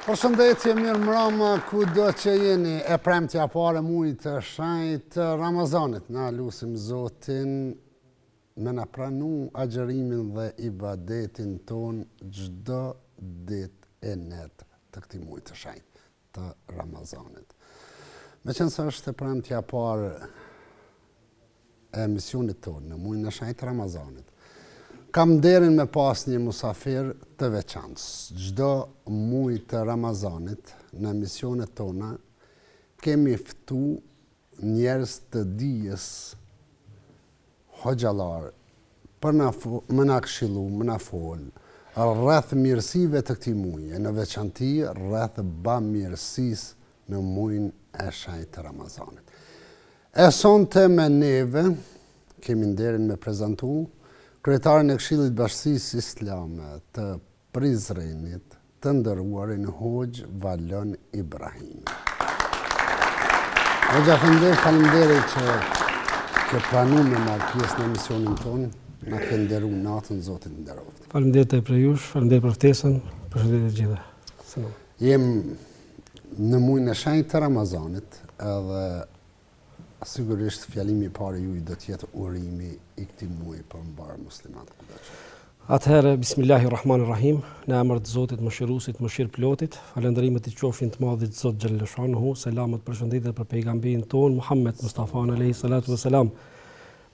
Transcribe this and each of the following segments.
Përshëndetje, mirë mbrëma, kudo që jeni, e premtja pare mujt të shenjtë të Ramazanit. Na lusim Zotin me na pranu agjërimin dhe ibadetin ton çdo ditë e net të këtij muji të shenjtë të Ramazanit. Meqense është e premtja parë e emisionit tonë në muajin e shenjtë të Ramazanit, kam nderin me pas një musafir të veçantë. Çdo muaj të Ramazanit në emisionet tona kemi ftu njerëz të dijes hoxhallar për më na këshillu, më na fol rreth mirësive të këtij muaji, në veçanti rreth bamirësisë në muajin e shenjtë të Ramazanit. E sonte me neve kemi nderin me prezantu kryetarin e Këshillit Bashkisë Islame të Prizrenit, të nderuarin Hoxh Valon Ibrahimi. Hoxha, faleminderit që ke pranuar me marrë pjesë në emisionin tonë, na ke nderuar natën, Zoti nderoft. Faleminderit për jush, faleminderit për ftesën, përshëndetje të gjithëve. Jem në muajin e shenjtë të Ramazanit, edhe sigurisht fjalimi i parë juaj do të jetë urimi i këtij muaji për mbar muslimanët. Atëherë, bismillahirrahmanirrahim, në emër të Zotit Mëshiruesit, Mëshirëplotit, falënderimet i qofshin të Madhit Zot xhallashanuhu, selamet përshëndetjet për pejgamberin ton Muhammed Mustafa alayhi salatu wasalam,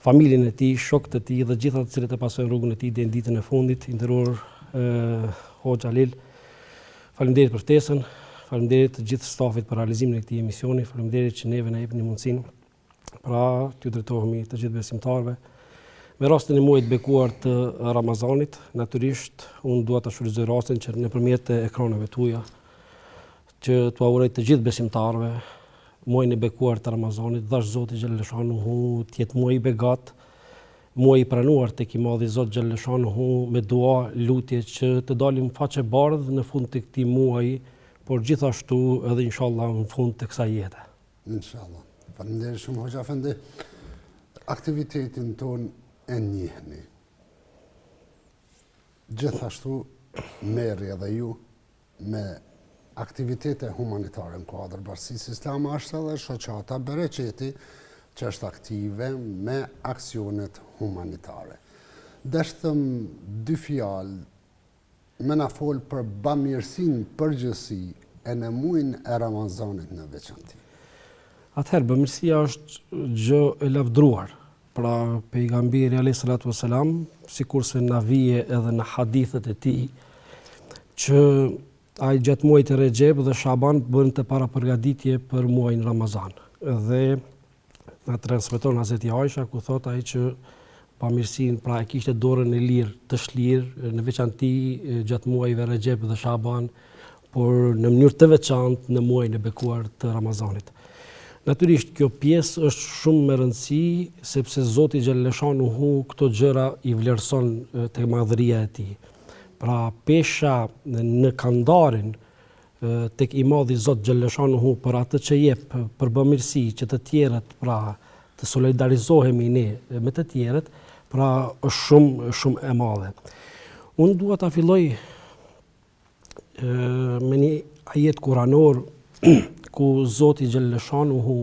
familjen e tij, shokët e tij dhe gjithë ata të cilët e pasojnë rrugën e tij deri në ditën e fundit, i nderuar Hoxh Alil. Faleminderit për ftesën, faleminderit të gjithë stafit për realizimin e këtij emisioni, faleminderit që neve na jepni mundësinë pra t'ju drejtohemi të gjithë besimtarëve. Me rastin e muajit bekuar të Ramazanit, natyrisht unë dua ta shfrytëzoj rastin që nëpërmjet ekraneve tuaja që t'u uroj të gjithë besimtarëve muajin e bekuar të Ramazanit, dash Zoti xhallashanuhu të jetë muaj i begat, muaj i pranuar tek i Madhi Zot xhallashanuhu, me dua, lutje që të dalim faqe bardhë në fund të këtij muaji, por gjithashtu edhe inshallah në fund të kësaj jete. Inshallah. Faleminderit shumë Hoxha Efendi. Aktivitetin ton e njihni. Gjithashtu merri edhe ju me aktivitete humanitare në kuadër Bashkisë Islame, është edhe shoqata Bereqeti që është aktive me aksionet humanitare. Deshtëm dy fjalë me na fol për bamirësinë përgjithësi e në muajin e Ramazanit në veçanti. Atëherë, bamirësia është gjë e lavdruar. Pra pejgamberi alayhi salatu wasalam, sikurse na vije edhe në hadithet e tij, që ai gjatë muajit të Rexheb dhe Shaban bënte para përgatitje për muajin Ramazan. Dhe na transmeton Hazreti Aisha ku thot ai që bamirësinë pra e kishte dorën e lirë të shlirë në veçanti gjatë muajve Rexheb dhe Shaban, por në mënyrë të veçantë në muajin e bekuar të Ramazanit. Natyrisht kjo pjesë është shumë me rëndësi sepse Zoti xhallashanuhu këto gjëra i vlerëson tek madhëria e tij. Pra pesha në kandarin tek i Madhi Zot xhallashanuhu për atë që jep për bamirësi që të tjerët pra të solidarizohemi ne me të tjerët, pra është shumë e madhe. Unë dua ta filloj me një ajet kuranor ku Zoti xhallashanuhu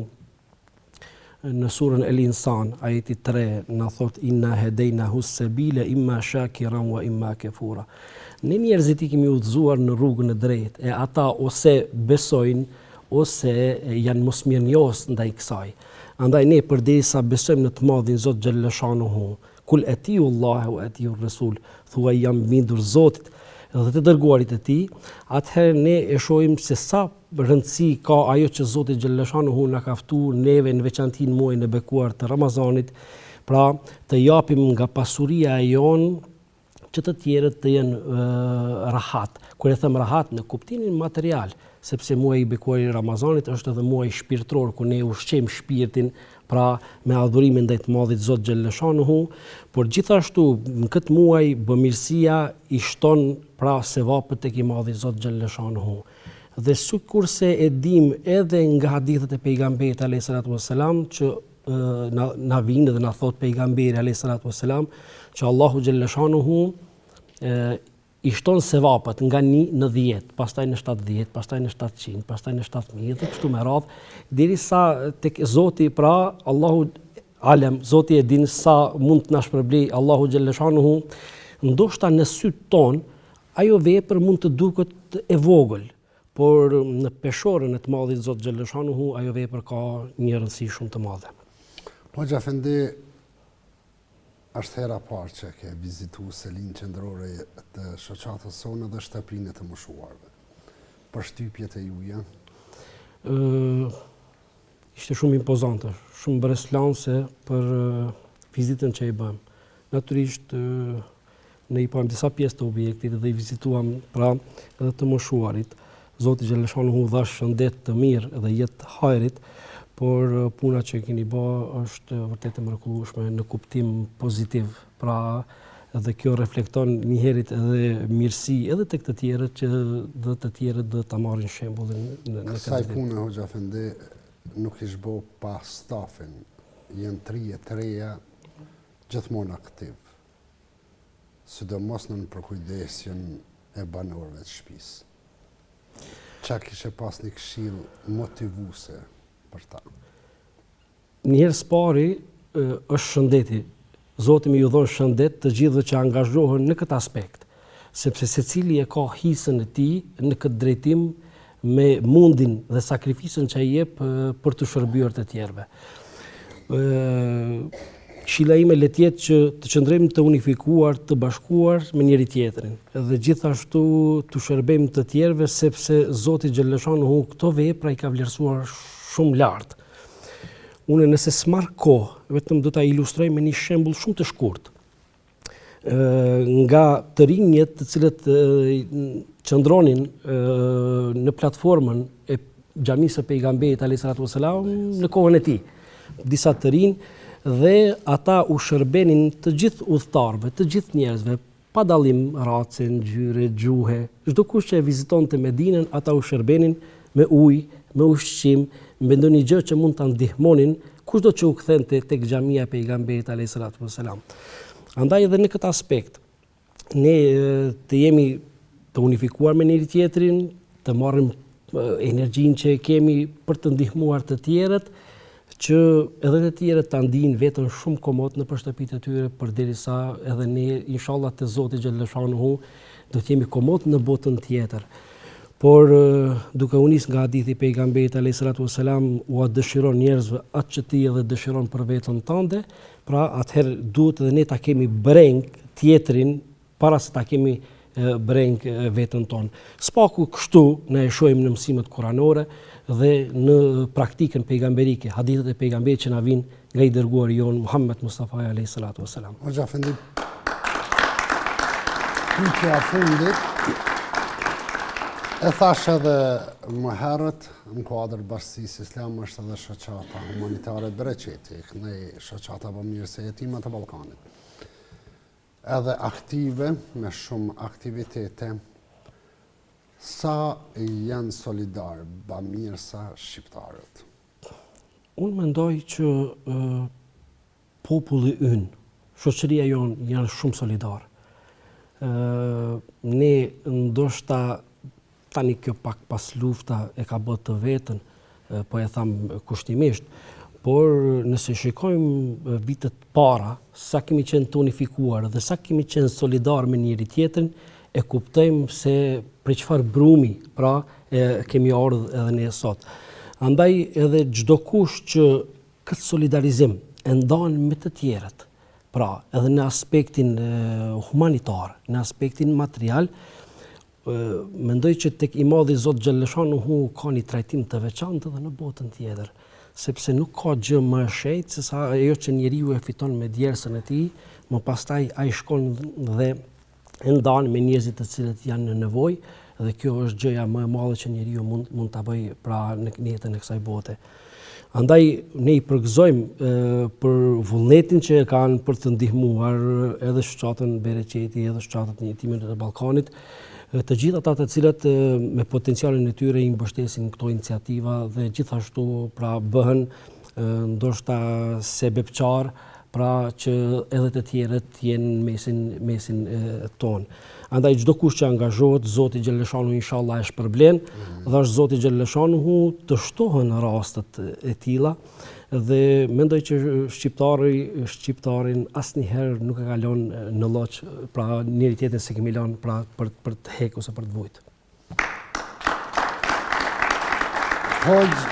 në surën El-Insan, ajeti 3, na thot inna hedejnahu s-sabila imma shakiran wa imma kafura. Ne njerëzit i kemi udhëzuar në rrugën e drejtë, e ata ose besojnë ose janë mosmirnjos ndaj kësaj. Andaj ne përderisa besojmë në të Madhin Zot xhallashanuhu, kul atiu Allah wa atiu Rasul, thuaj jam bindur Zotit dhe të dërguarit e tij, atëherë ne e shohim se sa rëndësi ka ajo që Zoti xhallashanuhu na ka ftuar neve në veçanti në muajin e bekuar të Ramazanit, pra të japim nga pasuria e jon që të tjerët të jenë rahat. Kur e them rahat në kuptimin material, sepse muaji i bekuar i Ramazanit është edhe muaj shpirtëror ku ne ushqejmë shpirtin, pra me adhurimin ndaj të Madhit Zot xhallashanuhu, por gjithashtu në këtë muaj bamirësia i shton pra sevapët tek i Madhi Zot xhallashanuhu. Dhe sikurse e dim edhe nga hadithet e pejgamberit alayhi salatu wassalam që na vinë dhe na thot pejgamberi alayhi salatu wassalam që Allahu xhallashanuhu i shton sevapet nga 1 në 10, pastaj në 70, pastaj në 700, pastaj në 7000 dhe kështu me radhë, derisa tek Zoti pra Allahu alem, Zoti e din sa mund të na shpërblej Allahu xhallashanuhu, ndoshta në syt ton ajo vepër mund të duket e vogël, por në peshorën e të madhit Zot xhallashanuhu ajo vepër ka një rëndësi shumë të madhe. Hoxha Efendi, është hera parë që ke vizitu selin qendrore të shoqatës sonë dhe shtëpinë të moshuarve. Përshtypjet e juja? Ishte shumë impozante, shumë breslance për vizitën që i bëmë. Natyrisht ne i pam disa pjesë të objektit dhe i vizituam pra edhe të moshuarit. Zoti xhallashanuhu dha shëndet të mirë dhe jetë hajrit, por puna që keni bë është vërtet e mrekullueshme në kuptim pozitiv. Pra edhe kjo reflekton njëherët edhe mirësi edhe tek të tjerët që dhe të tjerët dhe ta marrin shembullin në këtë. Kësaj pune Hoxha Efendi nuk ish bë pa stafin. Janë 3 të reja gjithmonë aktiv. Sidomos në përkujdesjen e banorëve të shtëpisë. Çka kishe pas një këshill motivuese për ta? Njëherë spari është shëndeti. Zoti më ju dhon shëndet të gjithëve që angazhohen në këtë aspekt, sepse secili e ka hisën e tij në këtë drejtim me mundin dhe sakrificën që ai jep për të shërbyer të tjerëve. Këshilla ime le të jetë që të qëndrojmë të unifikuar, të bashkuar me njëri tjetrin dhe gjithashtu të shërbejmë të tjerëve sepse Zoti xhallashanuhu këto vepra i ka vlerësuar shumë lart. Unë nëse s'marr kohë, vetëm do ta ilustroj me një shembull shumë të shkurtë. Nga të rinjët të cilët qëndronin në platformën e xhamisë së pejgamberit alayhis salatu wassalam në kohën e tij. Disa të rinj dhe ata u shërbenin të gjithë udhëtarëve, të gjithë njerëzve, pa dallim race, ngjyre, gjuhe. Çdo kush që e vizitonte Medinën, ata u shërbenin me ujë, me ushqim, me ndonjë gjë që mund ta ndihmonin kushdo që u kthente tek xhamia e pejgamberit alayhis salatu wassalam. Andaj edhe në këtë aspekt, ne të jemi të unifikuar me njëri tjetrin, të marrim energjinë që kemi për të ndihmuar të tjerët, që edhe të tjerët ta ndiejnë veten shumë komod në shtëpitë e tyre, përderisa edhe ne inshallah te Zoti xhallashanuhu do të jemi komod në botën tjetër. Por duke u nis nga hadithi pejgamberit alayhis salatu wassalam, u dëshiron njerëzve atë që ti edhe dëshiron për veten tënde, pra atëherë duhet edhe ne ta kemi breng tjetrin para se ta kemi breng veten tonë. Spaku kështu ne e shohim në mësimet kuranore dhe në praktikën pejgamberike, hadithet e pejgamberit që na vijnë nga i dërguari jon Muhammed Mustafa alayhis salatu wassalam. Hoxha Efendi, pyetja e fundit e thash edhe më herët, në kuadër bashkësisë islam është edhe shoqata humanitare Bereqeti, ne shoqata bamirëse jetimat e Ballkanit. Edhe aktive, me shumë aktivitete, sa janë solidar bamirësa shqiptarët? Unë mendoj që populli ynë, shoqëria jonë janë shumë solidar. Ne ndoshta tani kjo pak pas lufta e ka bërë të vetën, po e tham kushtimisht, por nëse shikojmë vitet para, sa kemi qenë të unifikuar dhe sa kemi qenë solidar me njëri tjetrin, e kuptojmë se për çfarë brumi, pra kemi ardhur edhe ne sot. Andaj edhe çdo kush që këtë solidarizim e ndan me të tjerët, pra edhe në aspektin humanitar, në aspektin material, mendoj që tek i madhi Zot xhallashanuhu ka një trajtim të veçantë edhe në botën tjetër, sepse nuk ka gjë më e shejtë se sa ajo që njeriu e fiton me djersën e tij, më pastaj ai shkon dhe e ndan me njerëzit të cilët janë në nevojë, dhe kjo është gjëja më e madhe që njeriu mund ta bëjë pra në jetën e kësaj bote. Andaj ne i përgëzojmë për vullnetin që e kanë për të ndihmuar edhe shoqatën Bereqeti, edhe shoqatat e jetimit të Ballkanit, të gjithë ata të cilët me potencialin e tyre i mbështesin këto iniciativa dhe gjithashtu pra bëhen ndoshta sebepçar pra që edhe të tjerët jenë mesin tonë. Andaj çdo kush që angazhohet, Zoti Gjellëshanu inshallah e shpërblen, dhe është Zoti Gjellëshanu të shtohen rastet e tilla, dhe mendoj që shqiptarin asnjëherë nuk e kalon në lloç, pra njëri tjetrin se kemi lënë pra për të hek ose për të vujt. Hoxh,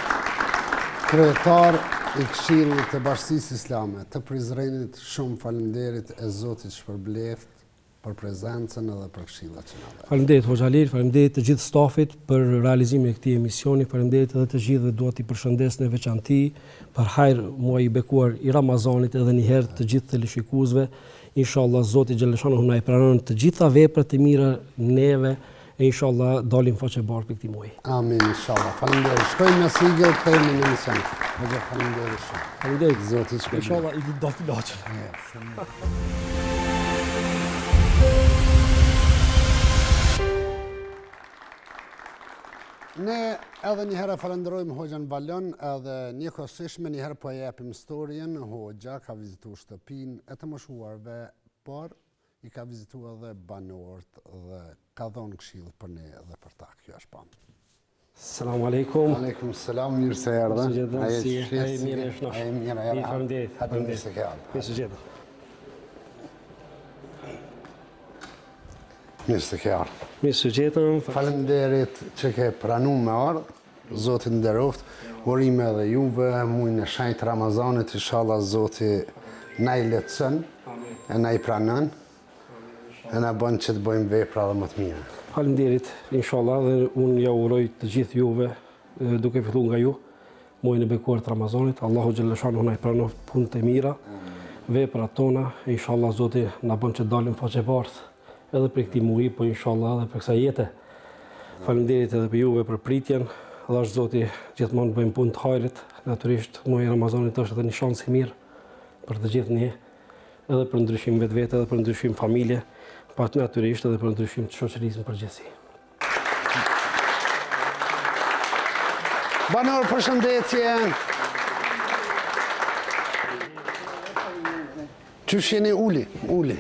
kryetar i Këshillit të Bashkisë Islame të Prizrenit, shumë faleminderit e Zotit shpërbleft për prezencën edhe për këshillat që na dha. Faleminderit Hoxh Halil, faleminderit të gjithë stafit për realizimin e këtij emisioni, faleminderit edhe të gjithë dhe dua t'i përshëndes në veçanti për hajër muaj i bekuar i Ramazanit edhe një herë të gjithë teleshikuesve. Inshallah Zoti Gjellëshanu na i pranon të gjitha veprat e mira neve e inshallah dalim faqe bardhë për këtij muaji. Amin inshallah. Faleminderit. Shkojmë në sigël të në emision. Faleminderit shumë. Faleminderit Zoti shpërblet. Inshallah i do të laçë. Ne edhe një herë falenderojmë Hoxhën Balon, edhe njëkohësisht një herë po japim historien. Hoxha ka vizituar shtëpinë e të moshuarve, por i ka vizituar edhe banorët dhe ka dhënë këshill për ne dhe për ta. Kjo është pa. Selam aleikum. Aleikum selam, mirë se erdhe. Ai mirë është. Ai mirë erdhe. Faleminderit. Faleminderit se ke ardhur. Mirë se jeta. Mirë se ke ardhur. Mirë se jetëm. Faleminderit që ke pranuar me ardhë. Zoti nderoft. Urime edhe juve, muajin e shenjtë Ramazanit, inshallah Zoti na i lehtëson, e na i pranon, e na bën që të bëjmë vepra edhe më të mira. Faleminderit, inshallah, dhe unë ja uroj të gjithë juve, duke filluar nga ju, muajin e bekuar të Ramazanit. Allahu Gjellëshanu na i pranon punët e mira, veprat tona, inshallah Zoti na bën që dalim faqe bardhë edhe për këtij muaji, po inshallah edhe për kësaj jete. Faleminderit edhe për juve për pritjen, dhe është Zoti gjithmonë bëjmë punë të hajrit. Natyrisht muaji i Ramazanit është edhe një shans i mirë për të gjithë ne, edhe për ndryshim vetvete, edhe për ndryshim familje, pa natyrisht edhe për ndryshim të shoqërisë në përgjithësi. Banor, përshëndetje. Qysh jeni? Uli.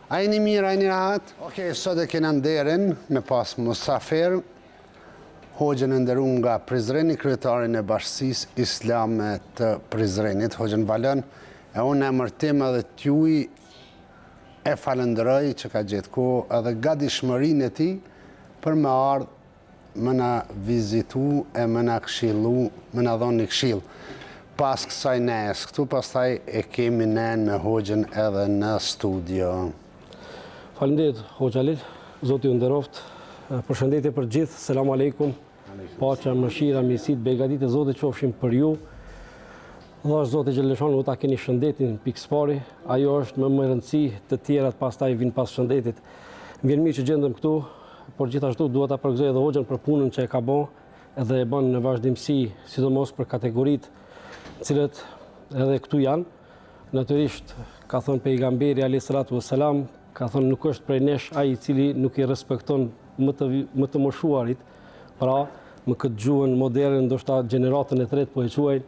A jeni mirë, a jeni rahat? Okej, sot e kena nderin me pas musafir, Hoxhën e nderuar nga Prizreni, kryetarin e Bashkisë Islame të Prizrenit, Hoxhën Balon, e unë emër tim edhe t'juj e falenderoj që ka gjetë kohë edhe gatishmërinë e tij për me ardhë më na vizitu e më na këshillu, më na dhoni këshill. Pas kësaj nes këtu, pastaj e kemi ne në Hoxhën edhe në studio. Faleminderit Hoxh Halil, Zoti ju nderoft. Përshëndetje për gjithë. Selam aleikum. Paqja, mëshira, mirësitë, begatit e Zotit qofshin për ju. Dhe është Zoti Gjellëshanu ta keni shëndetin pikëspari. Ajo është më e rëndësi, të tjerat pastaj vinë pas shëndetit. Më vjen mirë që gjendem këtu, por gjithashtu dua ta përgëzoj edhe Hoxhën për punën që e ka bën edhe e bën në vazhdimsi, sidomos për kategoritë cilët edhe këtu janë. Natyrisht ka thënë pejgamberi alayhis salatu wassalam, ka thënë nuk është prej nesh ai i cili nuk i respekton më të moshuarit, pra më këtë gjuhën moderne, ndoshta gjeneratën e tretë po e quajnë,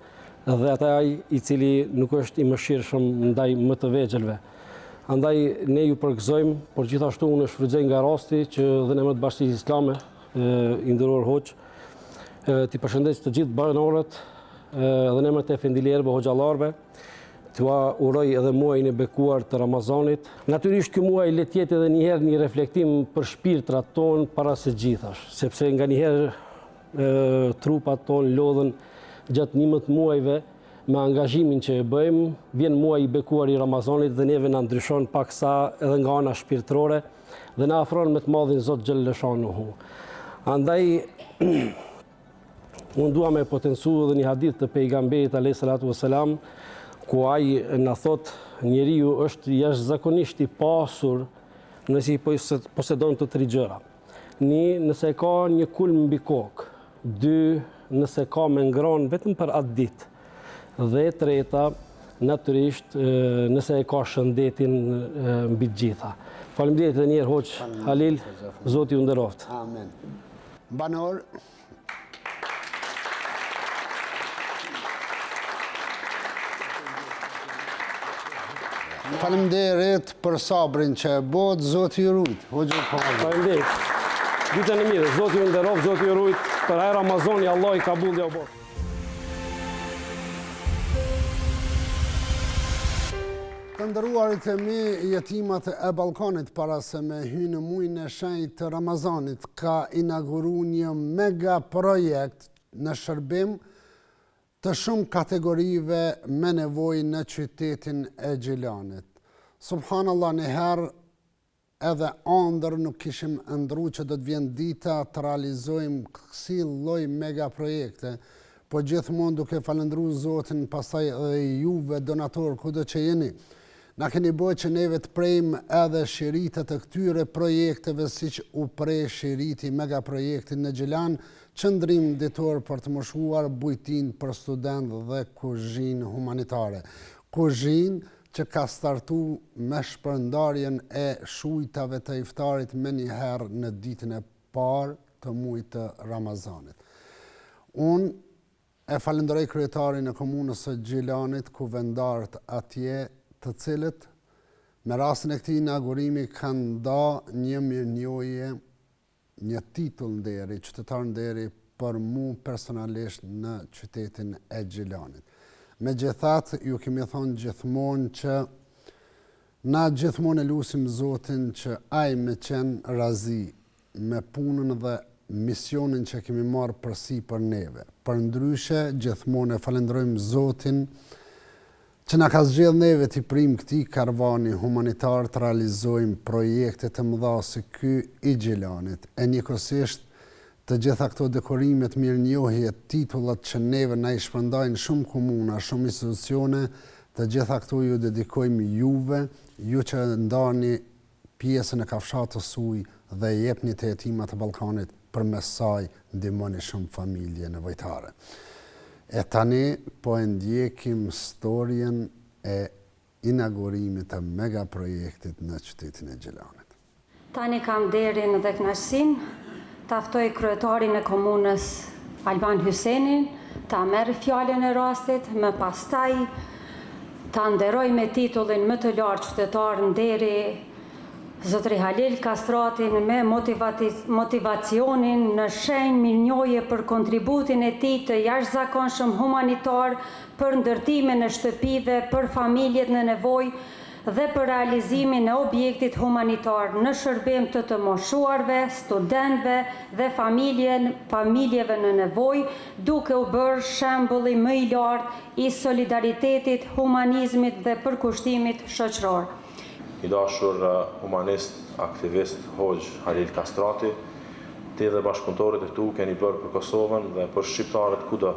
dhe ata ai i cili nuk është i mëshirshëm ndaj më të vegjëlve. Andaj ne ju përgëzojmë, por gjithashtu unë shfrytëzoj nga rasti që dhe në emër të Bashkisë Islame, i nderuar Hoxh, ti përshëndes të gjithë banorët dhe në emër të efendilerëve, hoxhallarëve, t'ua uroj edhe muajin e bekuar të Ramazanit. Natyrisht ky muaj le të jetë edhe një herë një reflektim për shpirtrat tonë para së gjithash, sepse nganjëherë trupat tonë lodhen gjatë 11 muajve me angazhimin që e bëjmë, vjen muaji i bekuar i Ramazanit dhe neve na ndryshon paksa edhe nga ana shpirtërore dhe na afron me të madhin Zot Gjellëshanuhu. Andaj unë dua me potencu edhe një hadith të pejgamberit alayhis salatu wassalam, ku ai na thot njeriu është jashtëzakonisht i pasur nëse i posedon të 3 gjëra. 1, nëse ka një kulm mbi kokë. 2, nëse ka me ngrënë vetëm për atë ditë. Dhe 3, natyrisht nëse e ka shëndetin mbi të gjitha. Faleminderit edhe një herë Hoxh Halil, Zoti ju nderoft. Amen. Banor, Faleminderit për sabrin që e bot, Zoti ju rujt. Faleminderit. Ditën e mirë, Zoti ju nderoj, Zoti ju rujt. Për ajë Ramazani, Allah i kabul dhe obor. Të ndëruarit e mi, jetimat e Ballkanit para se me hynë në muajin e shenjtë të Ramazanit, ka inauguru një mega projekt në shërbim të shumë kategorive me nevojë në qytetin e Gjilanit. Subhanallah, njëherë edhe ëndër nuk kishim ëndru që do të vjen dita të realizojmë kësi lloj mega projekte, po gjithmonë duke falendru Zotin, pastaj edhe juve donator kudo që jeni. Na keni bërë që neve të prejmë edhe shiritet e këtyre projekteve, si që u prej shiriti mega projektin në Gjilan, qëndrim ditor për të moshuar bujtin për student dhe kuzhinë humanitare. Kuzhinë që ka startu me shpërndarjen e shujtave të iftarit me njëherë në ditën e parë të muajit të Ramazanit. Unë e falenderoj kryetarin e komunës së Gjilanit, kuvendarët atje, të cilët me rastin e këtij inaugurimi kanë da një mirënjohje, një titull nderi, qytetar nderi për mu personalisht në qytetin e Gjilanit. Megjithatë, ju kemi thonë gjithmonë që na gjithmonë e lutim Zotin që ai me qenë razi me punën dhe misionin që kemi marrë përsi për neve. Përndryshe, gjithmonë e falenderojmë Zotin që na ka zgjedhur neve t'i prim këtij karvani humanitar të realizojmë projekte të mëdha si ky i Gjilanit. E njëkohësisht të gjitha këto dekorimet, mirënjohje, titullat që neve na i shpërndajnë shumë komuna, shumë institucione, të gjitha këto ju dedikojmë juve, ju që ndani pjesën e kafshatës suj dhe jepni të jetimat e Ballkanit, përmes saj ndihmoni shumë familje nevojtare. E tani po e ndjekim storien e inaugurimit të mega projektit në qytetin e Gjilanit. Tani kam derin dhe kënaqësinë ta ftoj kryetarin e komunës Alban Hysenin ta merr fjalën e rastit, më pastaj ta nderoj me titullin më të lartë qytetar nderi Zotri Halil Kastratin me motivacionin në shenjë mirënjohje për kontributin e tij të jashtëzakonshëm humanitar për ndërtimin e shtëpive për familjet në nevojë dhe për realizimin e objektit humanitar në shërbim të moshuarve, studentëve dhe familjeve në nevojë, duke u bërë shembulli më i lartë i solidaritetit, humanizmit dhe përkushtimit shoqëror. I dashur humanist, aktivist, Hoxh Halil Kastrati, ti dhe bashkëpunëtorët e tu keni bërë për Kosovën dhe për shqiptarët kudo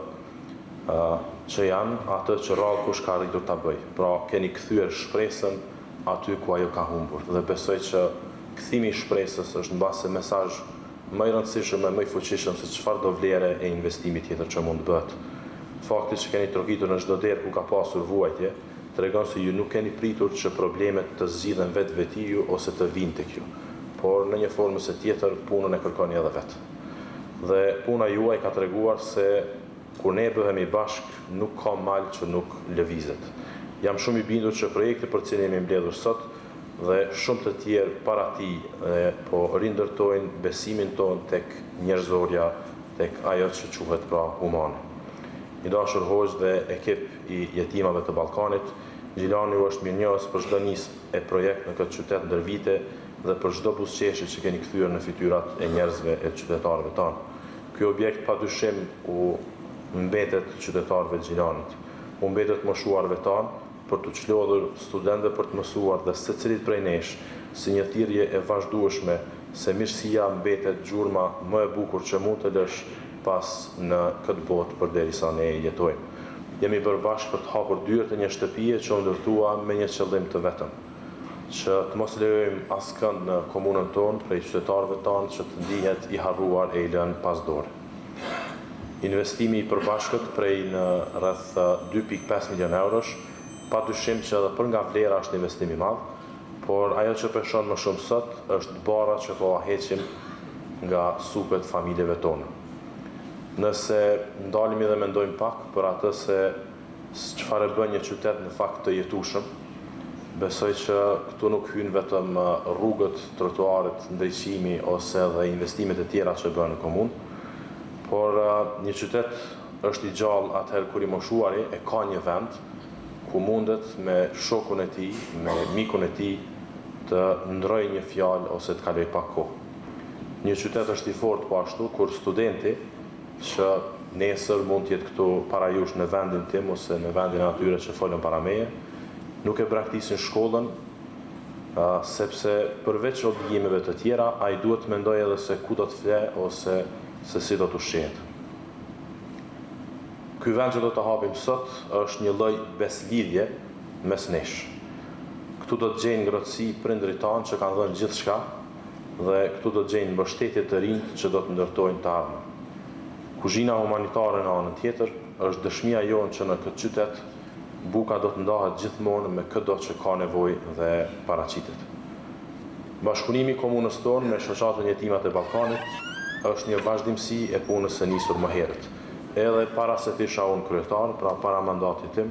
që janë atë që rrallë kush ka arritur ta bëj. Pra keni kthyer shpresën aty ku ajo ka humbur dhe besoj që kthimi i shpresës është mbase mesazh më i rëndësishëm e më i fuqishëm se çfarë do vlere e investimi tjetër që mund të bëhet. Fakti që keni trokitur në çdo derë ku ka pasur vuajtje tregon se ju nuk keni pritur që problemet të zgjidhen vetë ju ose të vinë tek ju, por në një formë se tjetër punën e kërkoni edhe vetë. Dhe puna juaj ka treguar se kur ne bëhemi bashk nuk ka mal që nuk lëvizet. Jam shumë i bindur që projekti për cilin jemi mbledhur sot dhe shumë të tjerë para tij po rindërtojnë besimin ton tek njerëzorja, tek ajo që quhet pra humane. I dashur Hoxh dhe ekip i jetimave të Ballkanit, Gjilani është mirënjohës për çdo nismë e projekt në këtë qytet ndër vite dhe për çdo buzëqeshje që keni kthyer në fytyrat e njerëzve e qytetarëve tanë. Ky objekt padyshim u mbetet qytetarëve të Gjilanit, u mbetet moshuarve tanë për të çlodhur studentëve për të mësuar dhe secilit prej nesh si një thirrje e vazhdueshme se mirësia mbetet gjurma më e bukur që mund të lësh pas në këtë botë përderisa ne jetojmë. Jemi bërë bashkë për të hapur dyert e një shtëpie që u ndërtua me një qëllim të vetëm, që të mos lejojmë askënd në komunën tonë prej qytetarëve tanë që të ndihet i harruar e i lënë pas dorë. Investimi i përbashkët prej në rreth 2.5 milion eurosh, padyshim që edhe për nga vlera është investim i madh, por ajo që peshon më shumë sot është bara që po heqim nga supet familjeve tonë. Nëse ndalemi dhe mendojmë pak për atë se çfarë bën një qytet në fakt të jetueshëm, besoj që këtu nuk hyn vetëm rrugët, trotuaret, ndriçimi ose dhe investimet e tjera që bëhen në komunë, por një qytet është i gjallë atëherë kur i moshuari e ka një vend ku mundet me shokun e tij, me mikun e tij të ndrojë një fjalë ose të kalojë pak kohë. Një qytet është i fortë po ashtu kur studenti që nesër mund të jetë këtu para jush në vendin tim ose në vendin atyre që folën para meje, nuk e braktisin shkollën, sepse përveç obligimeve të tjera, ai duhet të mendojë edhe se ku do të fle ose se si do të ushqehet. Ky vend që do të hapim sot është një lloj beslidhje mes nesh. Këtu do të gjejnë ngrohtësi prindërit tanë që kanë dhënë gjithçka dhe këtu do të gjejnë mbështetje të rinj që do të ndërtojnë të ardhmen. Kuzhina humanitare në anën tjetër është dëshmia jonë që në këtë qytet buka do të ndahet gjithmonë me çdo që ka nevojë dhe paraqitet. Bashkëpunimi i komunës tonë me shoqatën Jetimat e Ballkanit është një vazhdimsi e punës së nisur më herët. Edhe para se të isha unë kryetar, pra para mandatit tim,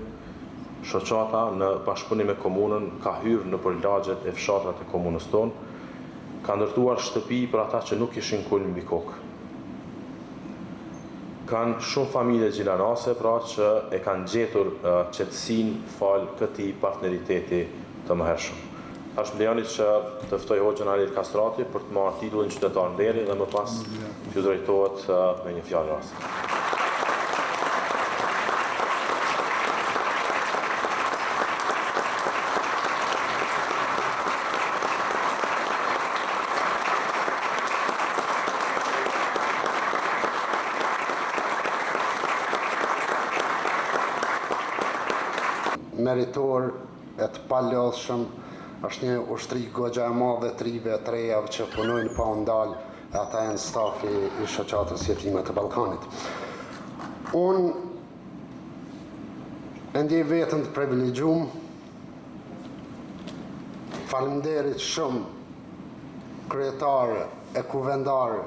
shoqata në bashkëpunim me komunën ka hyrë në përlagjet e fshatrat e komunës tonë, ka ndërtuar shtëpi për ata që nuk ishin kulm mbi kokë. Kanë shumë familje gjilanase, pra që e kanë gjetur qetësinë fal këtij partneriteti të mëhershëm. Është mblejonit që të ftoj Hoxhën Halil Kastrati për të marrë titullin qytetar nderi dhe më pas t'ju drejtohet me një fjalë rast. Meritor e të palodhshëm, është një ushtri goxha e madhe e trive e trejave që punojnë pa u ndalë, e ata janë stafi i shoqatës Jetimat e Ballkanit. Unë e ndjej veten të privilegjuar. Faleminderit shumë kryetarë e kuvendarë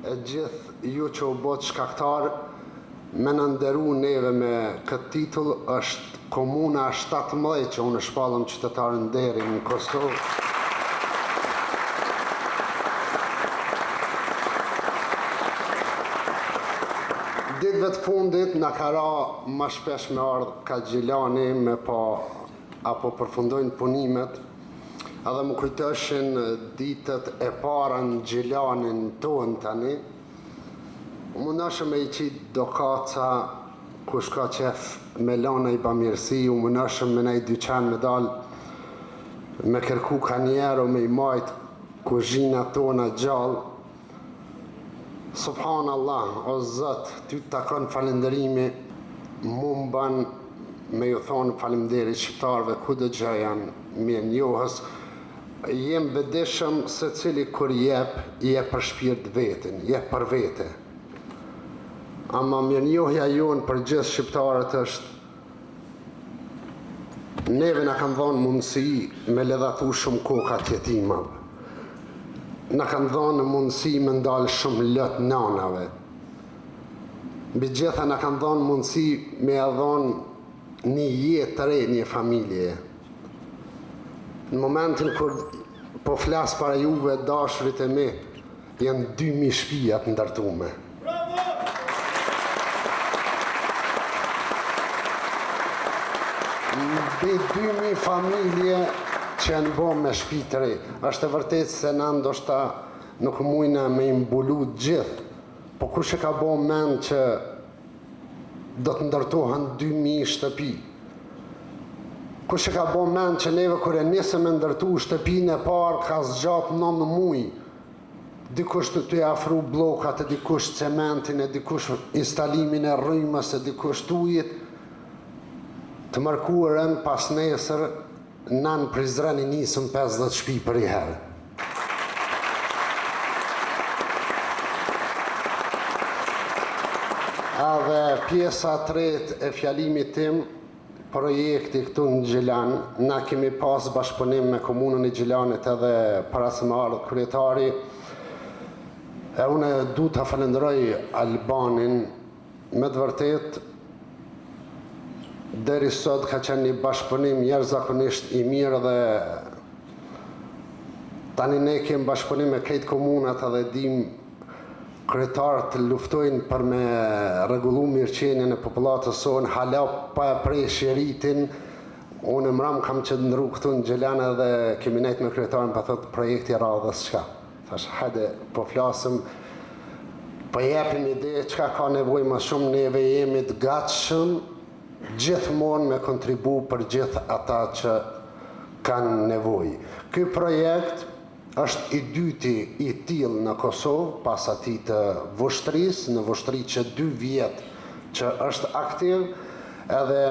e gjithë ju që u bët shkaktar me në nderu neve me këtë titull. Është komuna 17 që unë shpallëm qytetarën deri në Kosovë. Ditëve të fundit në ka ra më shpesh me ardhë ka Gjilani me pa apo përfundojnë punimet, edhe më kujtëshin ditët e para në Gjilanin tonë tani. Më nëshëm e i qitë do kaca kush ka qef me lana i bamirësi, më nëshëm me nej dyqan me dalë me kërku ka njerë o me i majtë kuzhina tona gjallë. Subhanallah, o Zot, ty të takon falenderimi, mu mban me ju thonë falemderit shqiptarve ku dhe gjë janë mirë njohës. Jem vedeshëm se cili kur jep për shpirt vetin, jep për vete. Ama mirë njohja jonë për gjithë shqiptarët është neve na kanë dhënë mundësi me ledhatu shumë kokat jetimave. Na kanë dhënë mundësi me ndalë shumë lot nanave. Mbi gjitha na kanë dhënë mundësi me dhënë një jetë të re, një familje. Në momentin kur po flas para juve dashurit e mi, janë 2000 shtëpia të ndërtume. Mbi 2000 familje që janë bo me shtëpi të re. Është e vërtet se na ndoshta nuk mujna me imbulu gjithë, po kush e ka bo mend që do të ndërtohen 2000 shtëpi? Kush e ka bo mend që neve kur e nisëm me ndërtu shtëpinë e parë ka zgjat 9 muaj? Dikush të afru blokat, e dikush cementin, e dikush instalimin e rrymës, e dikush ujit. Të mërkurën pas nesër, në Prizren i nisëm 50 shtëpi për i herë. Edhe pjesa tretë e fjalimit tim, projekti këtu në Gjilan, na kemi pas bashkëpunim me komunën e Gjilanit edhe para se më ardhë kryetari. E une du të falenderoj Albanin, me të vërtet, deri sot ka qenë një bashkëpunim jashtëzakonisht i mirë dhe tani ne kemi bashkëpunim me krejt komunat edhe dim kryetarët luftojnë për me rregullu mirëqenien e popullatës sonë, hala pa e prej shiritin. Unë mram kam qëndru këtu në Gjelana dhe kemi nejt me kryetarin pa thot projekti radhës qka. Thash, hajde, po flasëm, po jepim ide qka ka nevoj më shumë, neve jemi të gatshëm gjithmonë me kontribu për gjithë ata që kanë nevoj. Ky projekt është i dyti i tillë në Kosovë, pas atij të vushtrisë, në vushtri që 2 vjet që është aktiv, edhe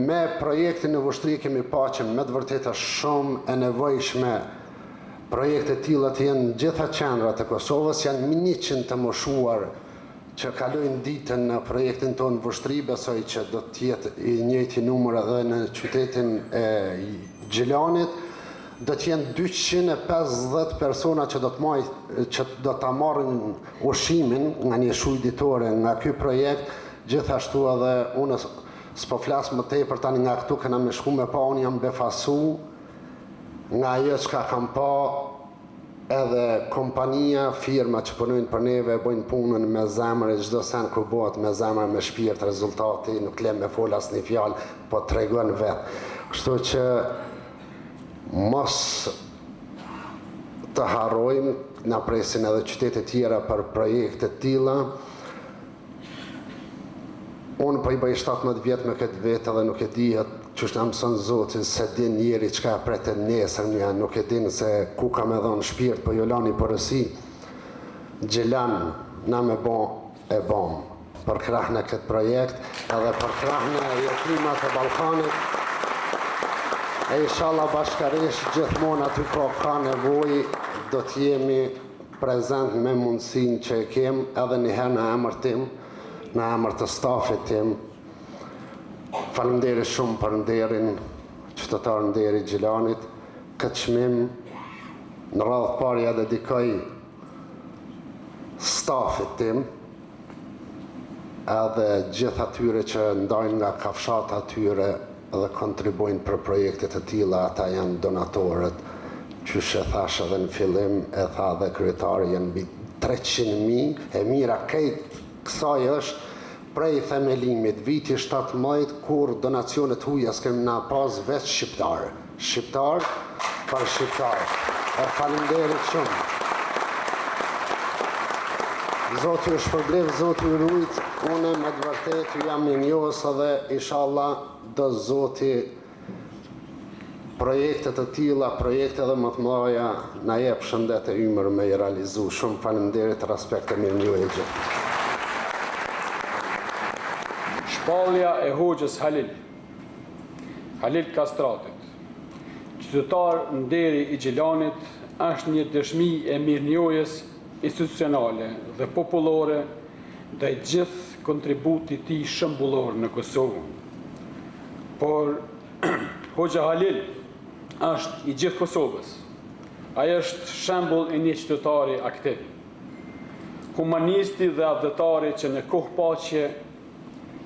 me projektin në vushtri kemi pa që me të vërtetë është shumë e nevojshme. Projekte tilla të jenë në gjitha qendrat e Kosovës, janë 100 të moshuar që kalojnë ditën në projektin tonë vushtri, besoj që do të jetë i njëjti numër edhe në qytetin e Gjelanit. Do të jenë 250 persona që do ta marrin ushqimin nga një shuj ditore nga ky projekt. Gjithashtu edhe unë s'po flas më tepër tani nga këtu kena me shku me pa, unë jam befasu nga ajo çka kam pa, edhe kompania, firma që punojnë për neve bojnë punën me zemër, e çdo sen kur bëhet me zemër, me shpirt, rezultati nuk le me fol asnjë fjalë, po tregon vetë. Kështu që mos të harrojmë, na presin edhe qytete tjera për projekte të tilla. Unë po i bëj 17 vjet me këtë vetë dhe nuk e di që është na mëson Zoti se din njeri çka pretet nesër, nuk e din se ku ka me dhënë shpirt, po jo lani porësi. Gjelan na me e bom për krahën e këtë projekt, edhe për krahën e jetrimat e Ballkanit. E inshallah bashkërisht gjithmonë aty ka nevojë, do të jemi prezent me mundësinë që e kem, edhe njëherë në emër tim, në emër të stafit tim. Faleminderit shumë për nderin, qytetar nderi Gjelanit. Këtë çmim në radhë parë ja dedikoj stafit tim, edhe gjithë atyre që ndajnë nga kafshata atyre dhe kontribojnë për projekte të tilla, ata janë donatorët, qysh e thash edhe në fillim, e tha dhe kryetari, janë mbi 300.000, e mira këtë kësaj është prej themelimit, viti 17, kur donacionet huja s'kem na pas veç shqiptar për shqiptar. E faleminderit shumë. Zoti ju shpërblev, Zoti ju rujt, une me të vërtet ju jam një njohës edhe inshallah do Zoti projekte të tilla, projekte edhe më të mëdha na jep shëndet e ymër me i realizu. Shumë faleminderit, respekt e mirënjohje gjithë. Shpallja e Hoxhës Halil Kastratit, qytetar nderi i Gjelanit, është një dëshmi e mirënjohjes institucionale dhe popullore dhe gjithë kontributit ti shëmbullor në Kosovë. Por Hoxha Halil është i gjithë Kosovës. Ai është shembull i një qytetari aktiv, humanisti dhe adhetari që në kohë paqe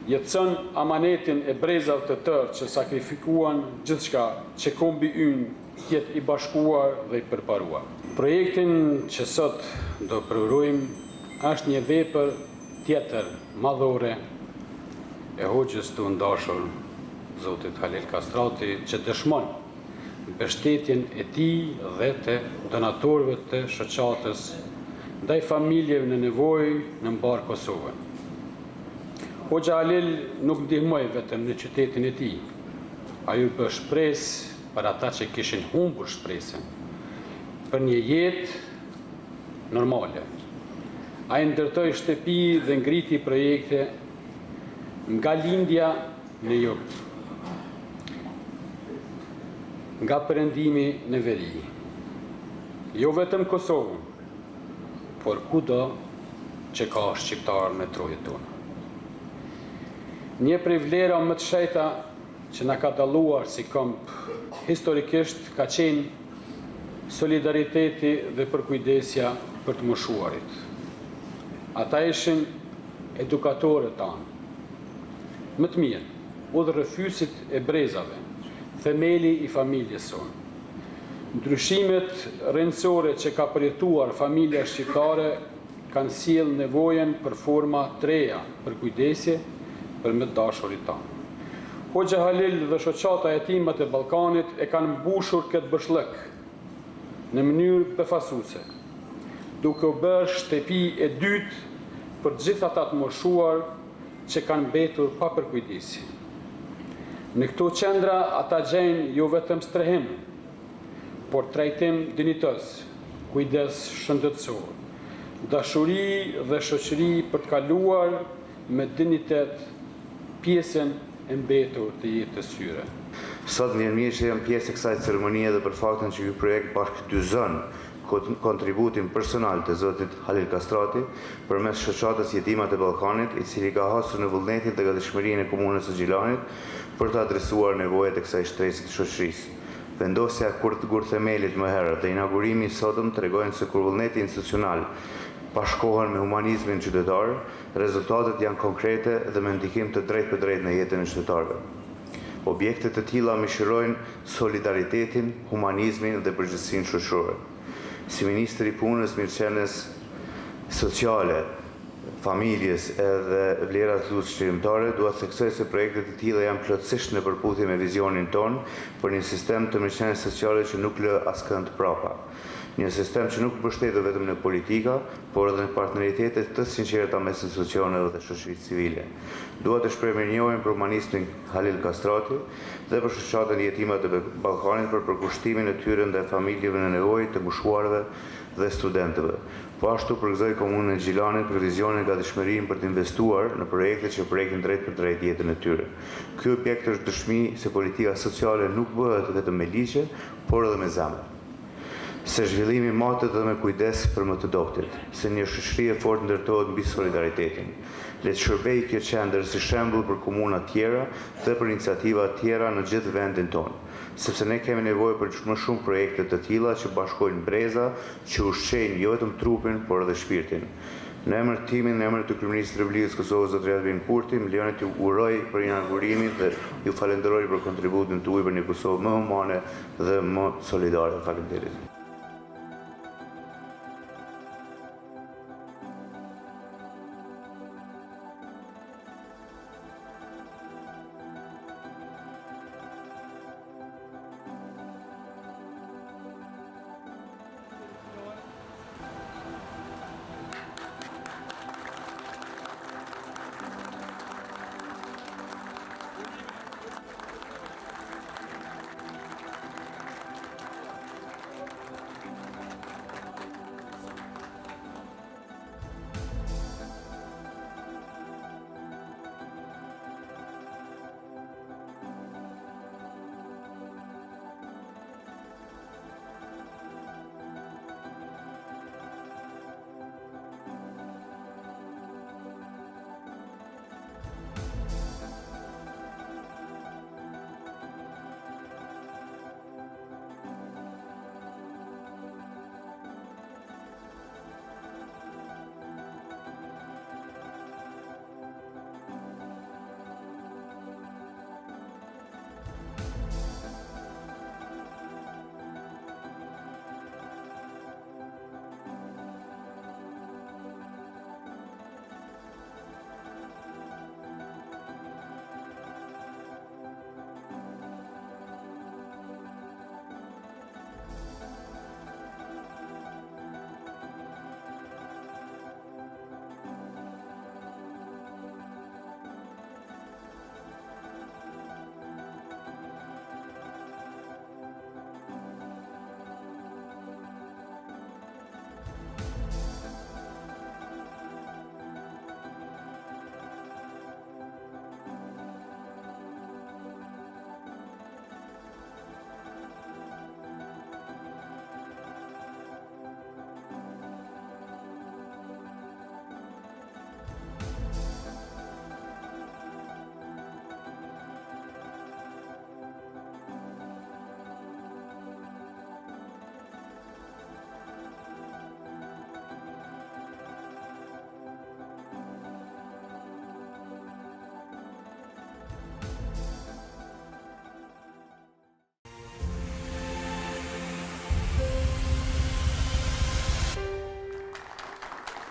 jetëson amanetin e brezave të tërë që sakrifikuan gjithçka që kombi ynë jetë i bashkuar dhe i përparuar. Projektin që sot do përurojmë është një vepër tjetër madhore e Hoxhës të ndashur Zotit Halil Kastrati, që dëshmon mbështetjen e tij dhe të donatorëve të shoqatës ndaj familjeve në nevojë në mbar Kosovën. Hoxha Halil nuk ndihmoi vetëm në qytetin e tij. Ai u bë shpresë për ata që kishin humbur shpresën për një jetë normale. Ai ndërtoi shtëpi dhe ngriti projekte nga lindja në jug, nga perëndimi në veri. Jo vetëm Kosovën, por kudo që ka shqiptar në trojën tonë. Një prej vlera më të shejta që na ka dalluar si komp historikisht ka qenë solidariteti dhe përkujdesja për të moshuarit. Ata ishin edukatorët tanë, më të mirë, udhërrëfysit e brezave, themeli i familjes sonë. Ndryshimet rrëndësore që ka përjetuar familja shqiptare kanë sjellë nevojën për forma të reja për kujdesje përmes dashurit tanë. Hoxha Halil dhe shoqata e Jetimat e Ballkanit e kanë mbushur këtë bëshllëk në mënyrë befasuese, duke u bërë shtëpi e dytë për të gjithë ata të moshuar që kanë mbetur pa përkujdesje. Në këto qendra ata gjejnë jo vetëm strehim, por trajtim dinjitos, kujdes shëndetësor, dashuri dhe shoqëri për të kaluar me dinjitet pjesën e mbetur të jetës tyre. Sot më mirë që jam pjesë e kësaj ceremonie dhe për faktin që ky projekt bashkëdyzon kontributin personal të zotit Halil Kastrati përmes shoqatës Jetimat e Ballkanit, i cili ka hasur në vullnetin dhe gatishmërinë e komunës së Gjilanit për të adresuar nevojat e kësaj shtresë të shoqërisë. Vendosja kur themelit më herët dhe inaugurimi i sotëm tregojnë se kur vullneti institucional bashkohen me humanizmin qytetar, rezultatet janë konkrete dhe me ndikim të drejtë për drejtë në jetën e qytetarëve. Objekte të tilla mishërojnë solidaritetin, humanizmin dhe përgjegjësinë shoqërore. Si ministri i punës, mirëqenies sociale, familjes edhe vlerat luftshmërimtare, dua të theksoj se projektet e tilla janë plotësisht në përputhje me vizionin ton për një sistem të mirëqenies sociale që nuk lë askënd prapa. Një sistem që nuk mbështetet vetëm në politika, por edhe në partneritete të sinqerta mes institucioneve dhe shoqërisë civile. Dua të shpreh mirënjohjen për humanistin Halil Kastrati dhe për shoqatën Jetimat e Ballkanit për përkushtimin e tyre ndaj familjeve në nevojë, të moshuarve dhe studentëve. Po ashtu përgëzoj komunën e Gjilanit për vizionin e gatishmërinë për të investuar në projekte që prekin drejt për drejt jetën e tyre. Ky objekt është dëshmi se politika sociale nuk bëhet vetëm me ligje, por edhe me zemër. Se zhvillimi matet dhe me kujdes për më të dobtit, se një shoqëri e fortë ndërtohet mbi solidaritetin. Le të shërbejë kjo qendër si shembull për komuna tjera dhe për iniciativa tjera në gjithë vendin tonë, sepse ne kemi nevojë për më shumë projekte të tilla që bashkojnë breza, që ushqejnë jo vetëm trupin, por edhe shpirtin. Në emër timin, në emër të Kryeministrit të Republikës së Kosovës zotëri Albin Kurti, më lejoni t'ju uroj për inaugurimin dhe ju falenderoj për kontributin tuaj për një Kosovë më humane dhe më solidare. Faleminderit.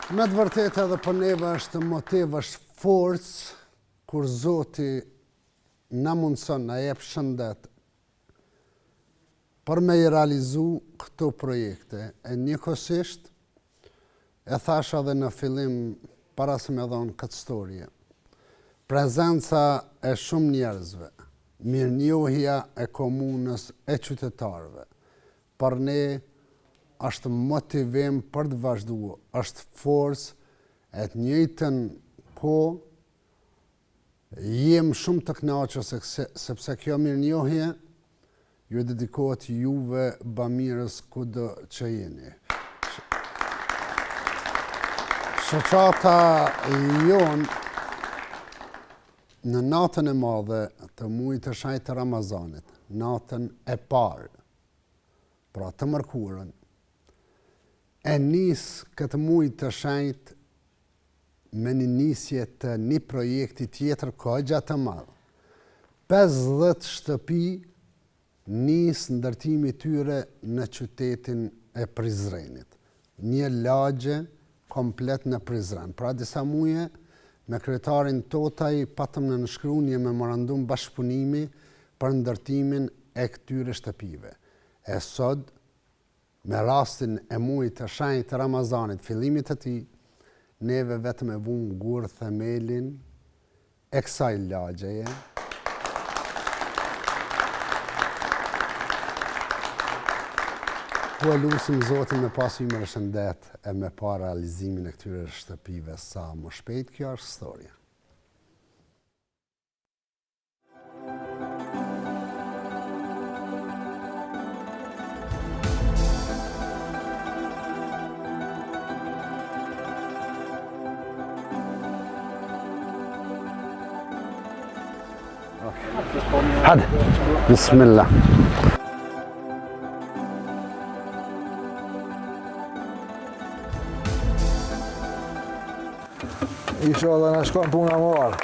Me të vërtet edhe për neve është motiv, është forcë, kur Zoti na mundëson, na jep shëndet, për me i realizu këto projekte. E njëkohësisht, e thash edhe në fillim, para se me dhonë këtë storje, prezenca e shumë njerëzve, mirënjohja e komunës e qytetarëve, për ne është motivim për të vazhduar, është forcë, e të njëjtën kohë, jem shumë të kënaqur sepse kjo mirënjohje ju dedikohet juve bamirës kudo që jeni. Shoqata jonë në natën e madhe të muajit të shenjtë të Ramazanit, natën e parë, pra të mërkurën, e nisë këtë muaj të shenjtë me një nisje të një projekti tjetër kohë të madhë. 50 shtëpi nisë ndërtimi tyre në qytetin e Prizrenit. Një lagje komplet në Prizren. Pra disa muaje me kryetarin Totaj patëm në nënshkruar një memorandum bashkëpunimi për ndërtimin e këtyre shtëpive. E sot, me rastin e muajit të shenjtë të Ramazanit, fillimit të tij, neve vetëm e vunë gurë themelin e kësaj lagjeje. Po e lusim Zotin me pas ymër shëndet e me pa realizimin e këtyre shtëpive sa më shpejt. Kjo është historia. Hadi, bismillah. Inshallah na shkon puna më parë.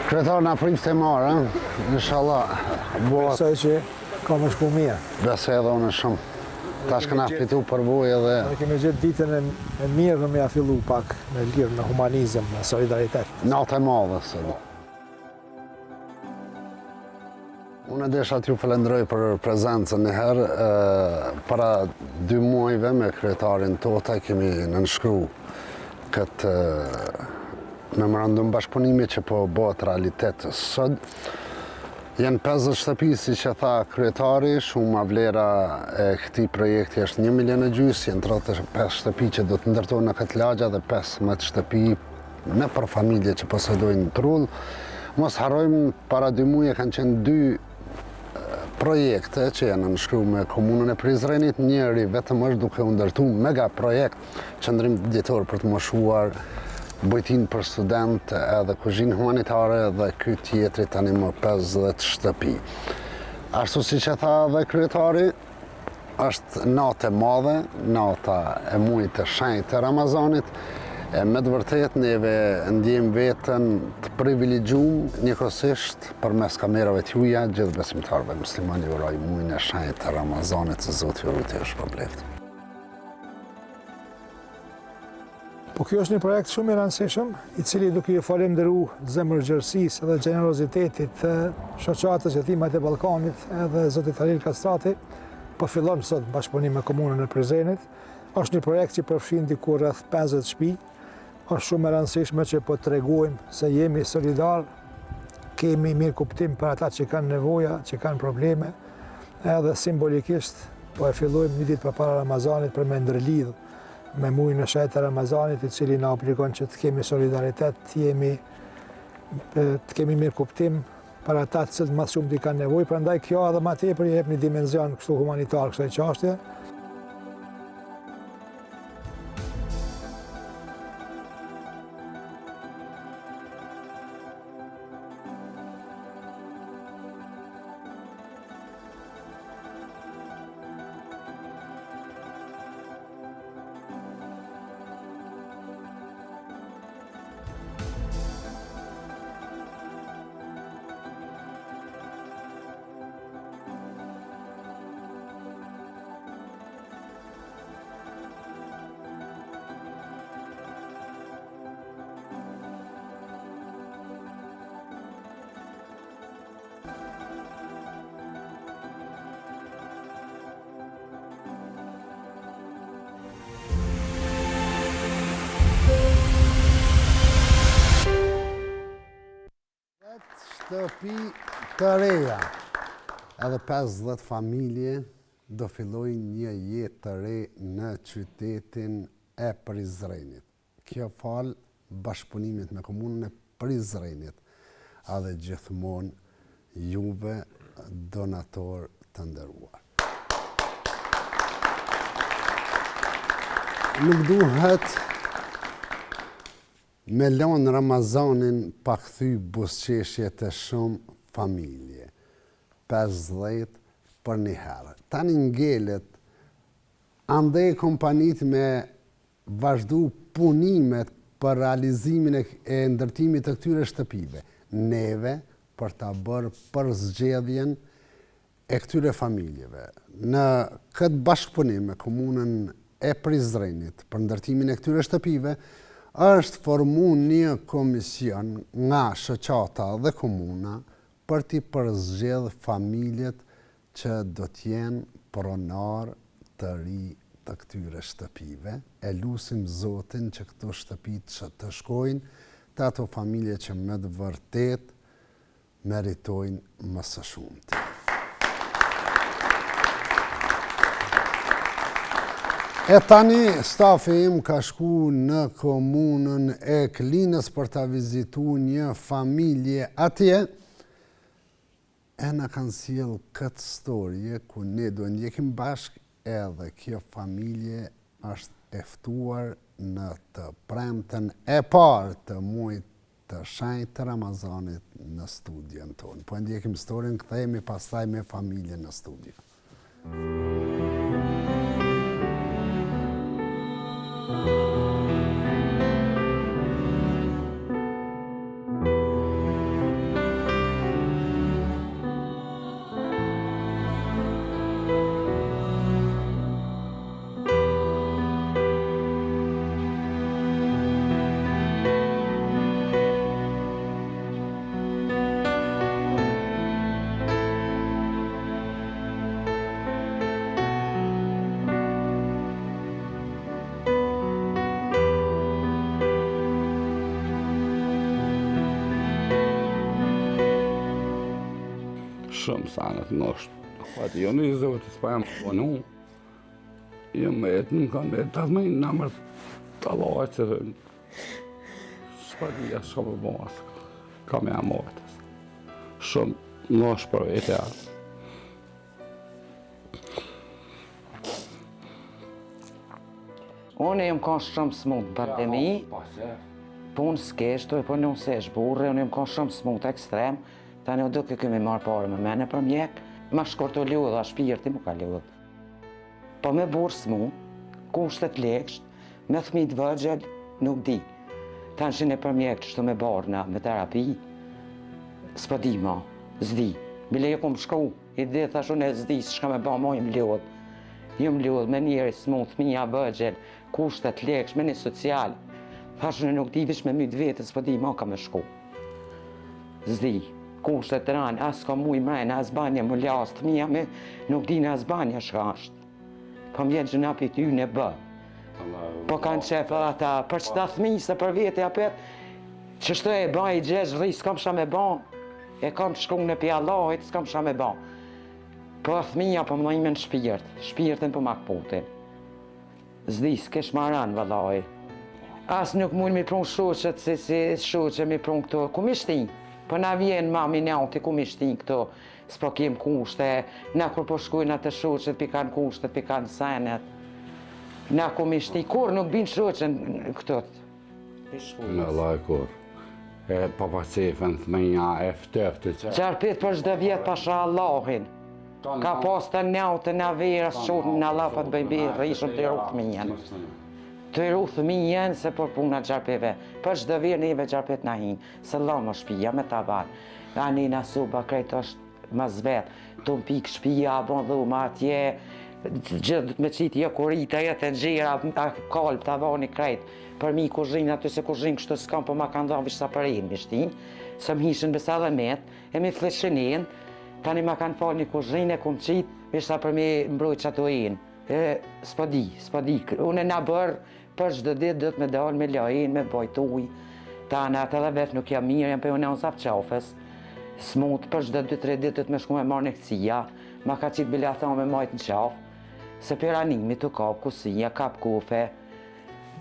Kryetar na prit të marë, inshallah. Besoj që ka më shku mirë. Besoj edhe unë shumë. Tash këna fitu përvojë edhe... Ne kemi gjithë ditën e mirë në me a fillu pak me lirë, me humanizëm, me solidaritet. Natë e madhe, sëllë. Unë desha t'ju falenderoj për prezencën e herë. Para 2 muajve me kryetarin Totaj kemi nënshkruar këtë memorandum bashkëpunimi që po bëhet realitet sot. Janë 50 shtëpi, si që tha kryetari, shumë vlera e këtij projekti është 1,5 milion, janë 35 shtëpi që do të ndërtohen në këtë lagja dhe 15 shtëpi me për familje që posedojnë trull. Mos harrojmë, para 2 muaje kanë qenë 2 projekte që janë nënshkruar me komunën e Prizrenit. Njëri vetëm është duke u ndërtuar mega projekt, qendrim djetor për të moshuar bujtin për student edhe kuzhinë humanitare dhe ky tjetri tani më 50 shtëpi. Ashtu si që tha dhe kryetari, është natë e madhe, nata e muajit të shenjtë të Ramazanit, e me të vërtet neve ndjejmë veten të privilegjuar njëkohësisht përmes kamerave t'juaja gjithë besimtarëve musliman ju uroj muajin e shenjtë të Ramazanit, se Zoti ju rujtë shpërbleft. Po kjo është një projekt shumë i rëndësishëm, i cili duke ju falenderu zemërgjërësisë dhe gjenerozitetit të shoqatës Jetimat e Ballkanit edhe Zotit Halil Kastrati, po fillon sot bashkëpunim me komunën e Prizrenit. Është një projekt që përfshin diku rreth 50 shtëpi. Është shumë e rëndësishme që po tregojmë se jemi solidar, kemi mirë kuptim për ata që kanë nevoja, që kanë probleme, edhe simbolikisht po e fillojmë një ditë përpara Ramazanit për me ndërlidh me muajin e shenjtë të Ramazanit, i cili na obligon që të kemi solidaritet, të kemi mirë kuptim për ata të cilët më shumë t'i kanë nevojë. Prandaj kjo edhe më tepër i jep një dimension kështu humanitar kësaj çështje. shtëpi të reja. Edhe 50 familje do fillojnë një jetë të re në qytetin e Prizrenit. Kjo falë bashkëpunimit me komunën e Prizrenit, edhe gjithmonë juve donator të nderuar. Nuk duhet me lanë Ramazanin pa kthy buzëqeshje të shumë familje. 50 për një herë. Tani ngelet, ande kompanit me vazhdu punimet për realizimin e ndërtimit të këtyre shtëpive. Neve për ta bërë për zgjedhjen e këtyre familjeve. Në këtë bashkëpunim me komunën e Prizrenit për ndërtimin e këtyre shtëpive, është formu një komision nga shoqata dhe komuna për t'i përzgjedh familjet që do t'jenë pronar të ri të këtyre shtëpive. E lusim Zotin që këto shtëpit që të shkojnë të ato familje që me të vërtet meritojnë më së shumti. E tani, stafi im ka shku në komunën e Klinës për ta vizitu një familje atje, e na kanë sjell këtë storje ku ne do ndjekim bashk edhe kjo familje është eftuar në të premten e parë të muajit të shenjtë të Ramazanit në studion tonë. Po ndjekim storjen, kthehemi pastaj me familjen në studio. Shumë sanët nështë. Pati jo në i zotë, s'pa jam ponu. Jo me jetë në kanë me të me në mërë të lojë që s'pa dhja shka për bëmas. Ka me amotës. Shumë nështë për vete atë. Unë jem ka shumë smut pandemi. Punë s'kesh, të e për një sesh burre, unë jem ka shumë smut ekstrem. Tani u duke këmi marrë pare me mene për mjek, ma shkorto ljudha, shpirti mu ka ljudha. Po me burë smut, kushtet leksht, me thmit vëgjel, nuk di. Tanë që ne për mjek që shtu me barna, me terapi, s'pa di ma, zdi. Bile jo kom shkru, i dhe thash unë e zdi, s'ka me ba ma jem ljudh. Jem ljudh me njeri smut, thmija vëgjel, kushtet leksht, me një social. Thash unë nuk di vish me myt vete, s'pa di ma ka me shku. Zdi. Kushtet të ranë, asë ka mu i mrejnë, asë banja më lasë të mija me, nuk di në asë banja shka është. Po mjetë gjëna për ty në bë. Po kanë qepë ata, për që ta thmi se për vete apet, që shtë e baj i gjesh rri, s'kam shka me ban, e kam shku në pja Allahit, s'kam shka me ban. Po thmija po më ime në shpirtin po makputin. Zdi, s'kesh maran vëllaj. Asë nuk mund mi prun shoqet, si shoqe mi prun këto, ku mi shtin? Po na vjen mami njauti ku mi shtin këto, s'po kem kushte, na kur po shkujnë atë shoqet, pi kanë kushtet, pi kanë senet. Na ku mi shtin, kur nuk bin shoqen këtot. Në laj kur, e papacefen thmenja e fteftë që... Gjarpit për çdo vjet pasha Allahin. Ka pas të njautë në verës, qurë në lapat bëjbi, rishëm të rukë minjen. Të rukë minjen se për puna gjarpive. Për çdo vjet neve gjarpit në hinë, se la më shpia me taban. Ani në suba krejt është më zvet, të më pikë shpia, bon dhuma atje, gjithë me qitë jo kurita, jetë në gjera, kalp, tavani krejt. Për mi kuzhinë aty se kuzhinë kështu s'kam, po ma kanë dhanë vishë sa për e në mishtin, se më hishën besa dhe met, e mi fleshinin, tani ma kanë falë një kuzhinë, e kum qitë, vishë sa për mi mbrojt që ato e në. S'po di, unë e na bërë, për çdo ditë do të me dalë me lajin, me bajt ujë. Tana atë edhe vetë nuk jam mirë, jam për unë në sapë qafës. Smut për çdo 2-3 ditë të me shku me marrë në këcija, ma ka qitë bile ato me majtë në qafë, se për animi të kap kusia, kap kufe,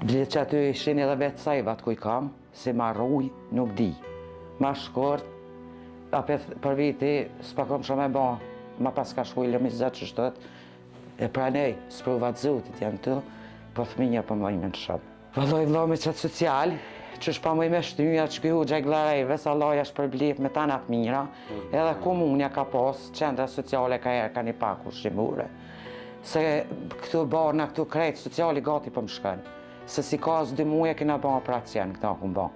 gjithë që aty ishin edhe vetë sajvat ku i kam, se ma rruj, nuk di. Ma shkort, apet për viti, s'pa kom shumë e ba, ma pas ka shku i lëmi zëtë që shtët, e pranej, s'provat zotit janë të, po thminja për mëjme në shumë. Vëlloj vlo me qëtë social, që shpa mëj me shtyja, që këju gjek larejve, sa loja shpërblip me tanat mira, edhe komunja ka pos, qendra sociale ka erë, ka një paku shimure. Se këtu barna, këtu krejtë sociali gati për më shkën. Se si ka së 2 muaj kena ba operacion, këta ku ba.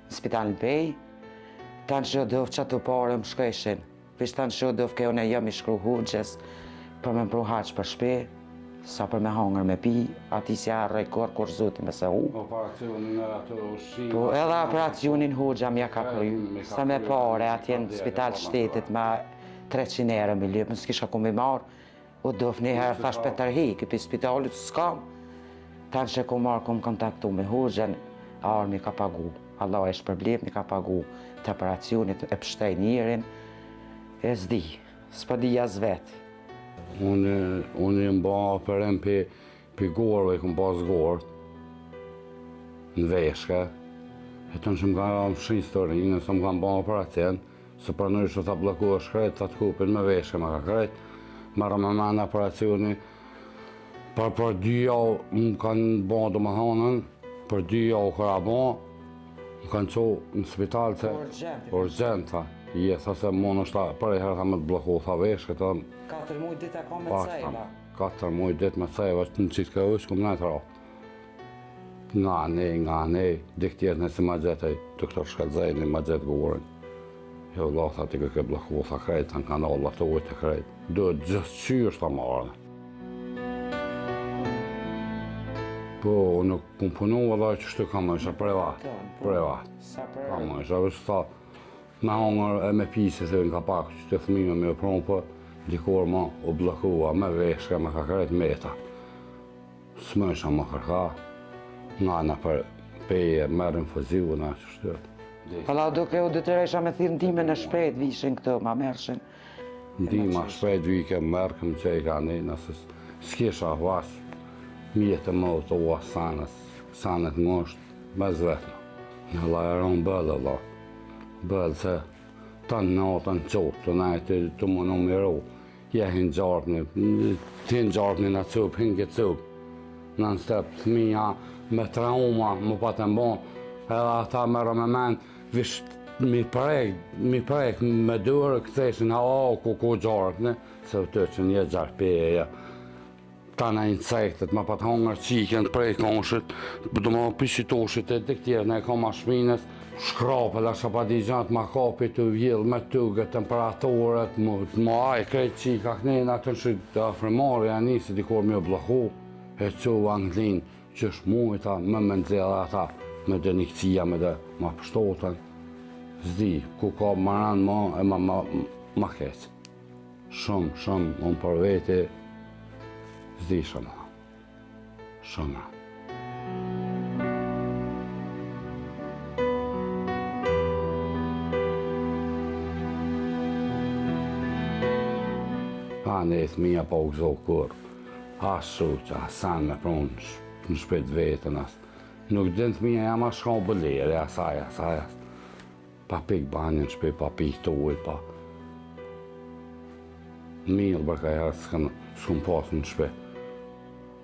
Në spitalin Bej, tanë që dëvë që të pare më shkëshin. Vish tanë që dëvë kjo ne jam i shkru hudgjes, për me mpru haqë për shpe, sa për me hangër me pi, ati si arrej kur zuti me se hu. Operacionin e ato ushqime... Po edhe operacionin hudgja mja ka kry, sa me pare atje në spital shtetit me 300 euro me lypë, nësë kisha ku me marë, u dëvë një herë thash për tërhi, këpi spitalit s'kam. Tanë që ku marë ku më kontaktu me hudgjen, armi ka pagu, Allah e shpërblip, mi ka pagu të operacionit, e pështej njerin, e s'di, s'pa di jas vetë. Unë më ba operim për gorëve, këmë pas gorët, në veshke, e të në që më ka ra më shi historinë, nëse më kanë ba operacion, se për nërë që ta bloku është krejt, ta të kupin me veshke më ka krejt, marra me menë operacioni, për 2 javë më kanë ba do më hanën, për 2 javë këra ba, më kanë qo në spital që urgenta. Je, sa se mon është për e herë ta me të bloku tha veshke, ta... 4 muaj ditë e ka me cejba. 4 muaj ditë me cejba, në qitë ka është, këmë nejtë rapë. Nga ne, diktjerë nësi ma gjetëj, doktor Shkallzejni ma gjetë gurën. Jo, la, tha ti ke bloku tha krejtë, ta në kanal, ato ujtë e krejtë. Do gjithë qyrë ta marrë. Po, nuk këmë punu, vëllaj që shtu kam isha privat. Kam isha, vështë tha, me hangër e me pisi, se në ka pak që të thmime me pronë, po dikur ma u blokua me veshke, me ka krejt meta. S'më isha më kërka, nga për peje, merë infuziu, nga që shtyrë. Pala duke u detyresha me thirë ndime në shpejt vishin këto, ma mershin. Ndima shpejt vike merë këm që i ka një, nëse s'kisha vas, mjetë më të ua sanet më është me zvetëna. Në la e ronë bëllë, la. Bëllë se tanë natën qopë, të najtë të më në miru. Jehin gjarpni, ti në gjarpni në cupë, hinë këtë cupë. Në në stepë, thmija me trauma, më patë në bon, edhe ata mërë me menë, vishë mi prejk me dërë, këtheshin, ku gjarpni, se të që një gjarpeje. Ta në insektet, me patë hongër qiken, prej konshit, do më pishitoshit e diktjerë, ne ka ma shmines, shkrape, la shapadigjanët, ma kapi të vjellë, me tugë, temperaturët, më ajë, krejt qika, kënejnë atën që të afrimari, a nisi dikur me bloku, e që anglin, që shmujta, me nëzela ata, me dhe një këcija, me dhe ma pështotën, zdi, ku ka maran ma, e ma keqë. Shumë, unë për veti, zdi shumë. Shumë. Ne e thmija pa u gëzohë kur, asë që asan me pronë në shpet vetën asë. Nuk dhe në thmija jam a shka u bëlleri, asaj. Pa pik banjën shpet, pa pik të ujt, pa... Milë bërka herë s'këm pasë në shpet.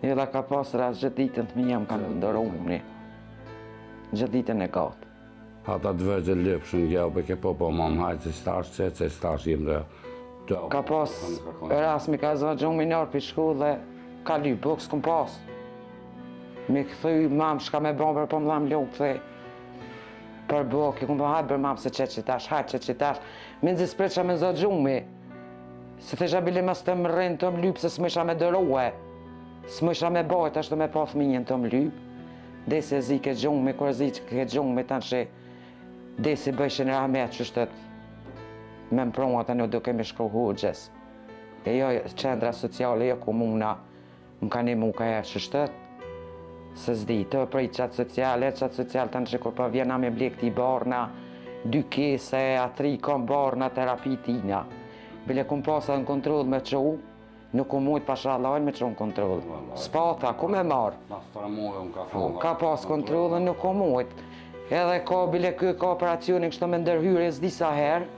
Jela ka pasë ras gjithë ditën thmija më kanë ndërumri. Gjithë ditën e gatë. Ata dëvëgjë lëpshën gjau, për ke po ma më hajtë që stash që stash jem dhe... Ka pas ras mi ka zonë gjumë minor për shku dhe ka ly, bëk s'kum pas. Mi këthy mamë shka me bon për po më dhamë lukë dhe për bëk, i kumë për hajtë bërë mamë se hajtë që qitash. Mi nëzis preqa me zonë gjumë, se të zhabili mas të më rrinë të më lypë se s'më isha me dërruhe. S'më isha me bajt, ashtë me pa fëminjen të më lypë. Desi e zi ke gjumë, kur e zi ke gjumë, tanë që desi bëjshin rahmet që shtët. Me më pronë atë një duke me shkru hudgjes. E jo qendra sociale, jo komuna, më ka një mu ka e që shtët. Se zdi, të prej qatë sociale të në që kur pa vjena me blek t'i barna, 2 kese, A3 kom barë në terapi tina. Bile kom pasa në kontrol me qu, nuk kom mujt pasha lajnë me qu në kontrol. Spata, ku me marë? Ka pas kontrolën, nuk kom mujt. Edhe ka bile kë ka operacionin kështë me ndërhyrjes disa herë,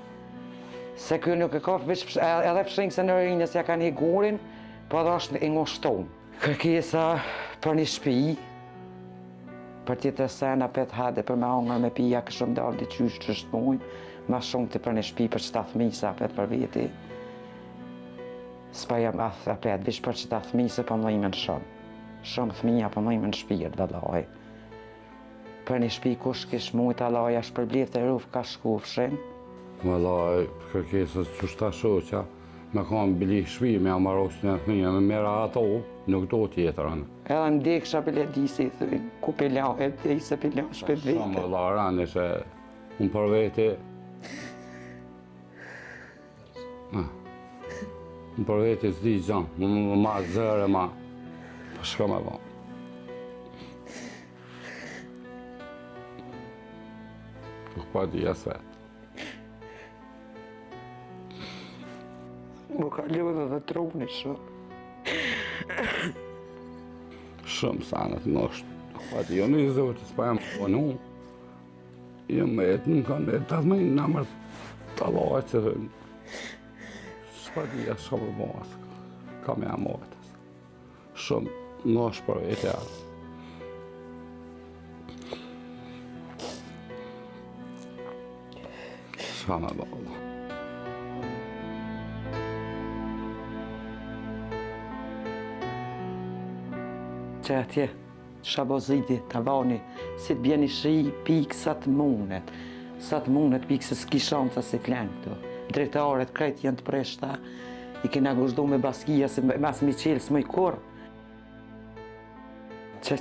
se kë nuk e ka edhe fshingë se në rinjës ja kanë higurin, po edhe është e ngoshton. Kërkesa për një shpi, për tjetër sena 5 hade për me hangër me pija këshëm dalë dhe qysh që shtë ma shumë të për një shpi për qëta thmi sa apet për veti. S'pa jam apet, vish për qëta thmi se për mëjme në shumë. Shumë thmija për mëjme në shpirë dhe laj. Për një shpi kush kish mujt a laj ashtë përblirë të rruf ka shkufshin. Më laj kërkesës që shta shoqa, me kam bili shpi me amaros në thmija, me mera ato, nuk do tjetërën. Edhe në deksha bile disi, ku pilau, e di se pilau shpet vete. Shumë la rani se unë për vete, unë për vete s'di gjanë, më ma zërë, ma, për shka me ba. Nuk pa di asë vetë. Më ka lëdhe dhe truni shumë. Shumë sanët në është. Pati, jo në i zotë, s'pa jam ponu. Jo me jetë në kanë e të me në mërë të lojë që s'pa di asë shumë për mosë. Ka me amojtë. Shumë në është për e të jarë. Shka me bëllë. Që atje, shaboziti, tavani, si të bjeni shi, pikë sa të mundet. Sa të mundet pikë se s'ki shanca si flenë këtu. Drejtaret krejt janë të preshta, i kena gushdu me baskia se mas mi qelë s'moj kur. Që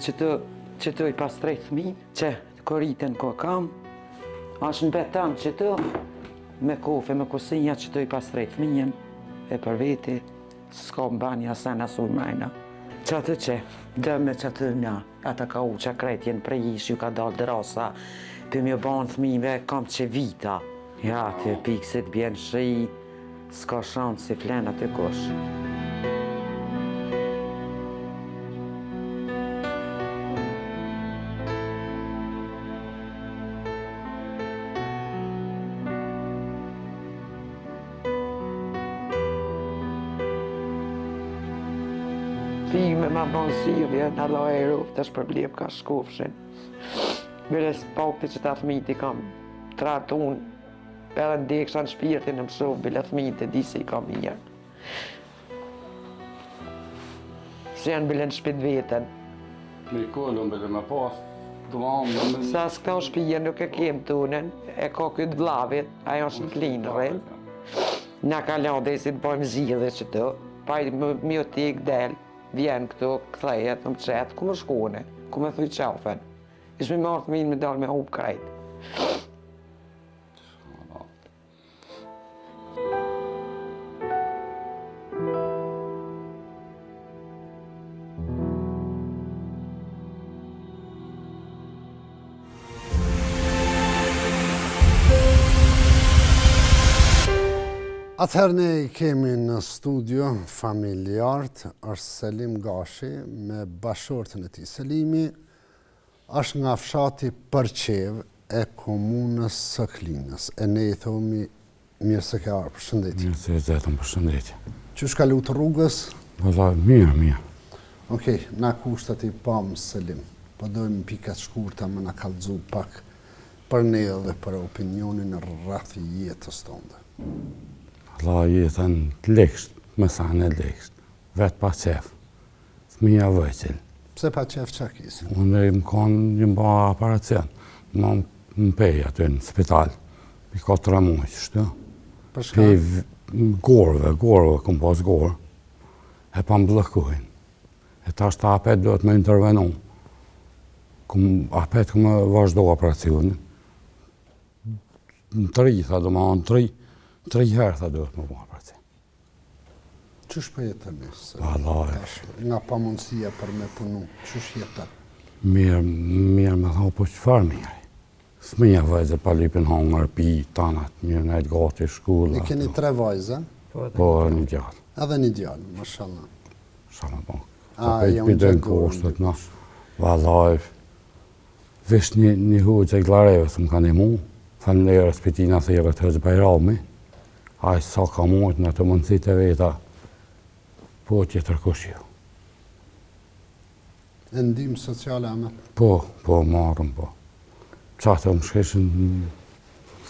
të i pas drejt thmin, që koriten ko kam, ashtë në betan që të, me kofe, me kusinja që të i pas drejt thmin, e për veti, s'ka mbanja sa në sulmajna. Që atë që, dëme që atë nga, ata ka u që krejt jenë prej ish, ju ka dalë dërasa, për mjë banë thmive, kam që vita. Ja, të pikë se të bjenë shi, s'ka shanë si flenë atë kush. Pime ma banë sirje, në la e rufë, të shpërblip ka shkufshin. Bile s'pakti që ta thmiti kam tratun, edhe ndeksha në shpirtin në mshuv, bile thmiti disi i kam mirë. Se janë bile në shpit veten. Me kollën bile me pas, të mamë... Sa s'ka shpije nuk e kem tunen, e ka këtë vlavit, ajo është në klinërin. Na ka lande si të bojmë zhjidhe që të, pa i mjotik del, vjen këtu, këthejet, në më qetë, ku më shkone, ku më thuj qafen. Ishme marrë të minë me dalë me hup krejt. Atëherë ne i kemi në studio familjarët, është Selim Gashi me bashortën e tij. Selimi është nga fshati Përqev e komunës së Klinës. E ne i thomi mirë se ke ardhur, përshëndetje. Mirë se e zetëm, përshëndetje. Qysh ka lutë rrugës? Valla, mirë. Okej, na kushtat i pamë Selim. Po dojmë pikat shkurta më na kallëzu pak për ne dhe për opinionin rreth jetës tonë. La jetën lekshtë, me sanë e lekshtë, vetë pa qefë, fëmija vëqil. Pse pa qefë qa kisi? Unë më kanë një ba aparacion, më pej aty në spital, i 4 muaj, qështu. Për shka? Gorëve, këm pas gorë, e pa më blëkujnë. E ta shta apet duhet me intervenu. Apet këmë vazhdo operacionin. Në 3, tha do ma në 3 herë tha duhet më bërë për ti. Qysh për jetën nësë? Nga pamundësia për me punu, qysh jetën? Mirë me thonë, po që farë mirë. Fëmija vajzë pa lypin hangër, pi, tanat, mirë nejtë gati, shkulla. Ne keni 3 vajzë? Po, një djallë. Edhe një djallë, mashallah. Shama po. Janë Pidën kushtet në, valajf. Vish një huqë e glareve së më ka një mu, falënderës për tina thirët Hëzë Bajrami, a i sa ka mujtë në të mundësit e veta, po tjetër kush ju. E ndimë sociale ame? Po, marrëm, po. Qatë më shkeshin,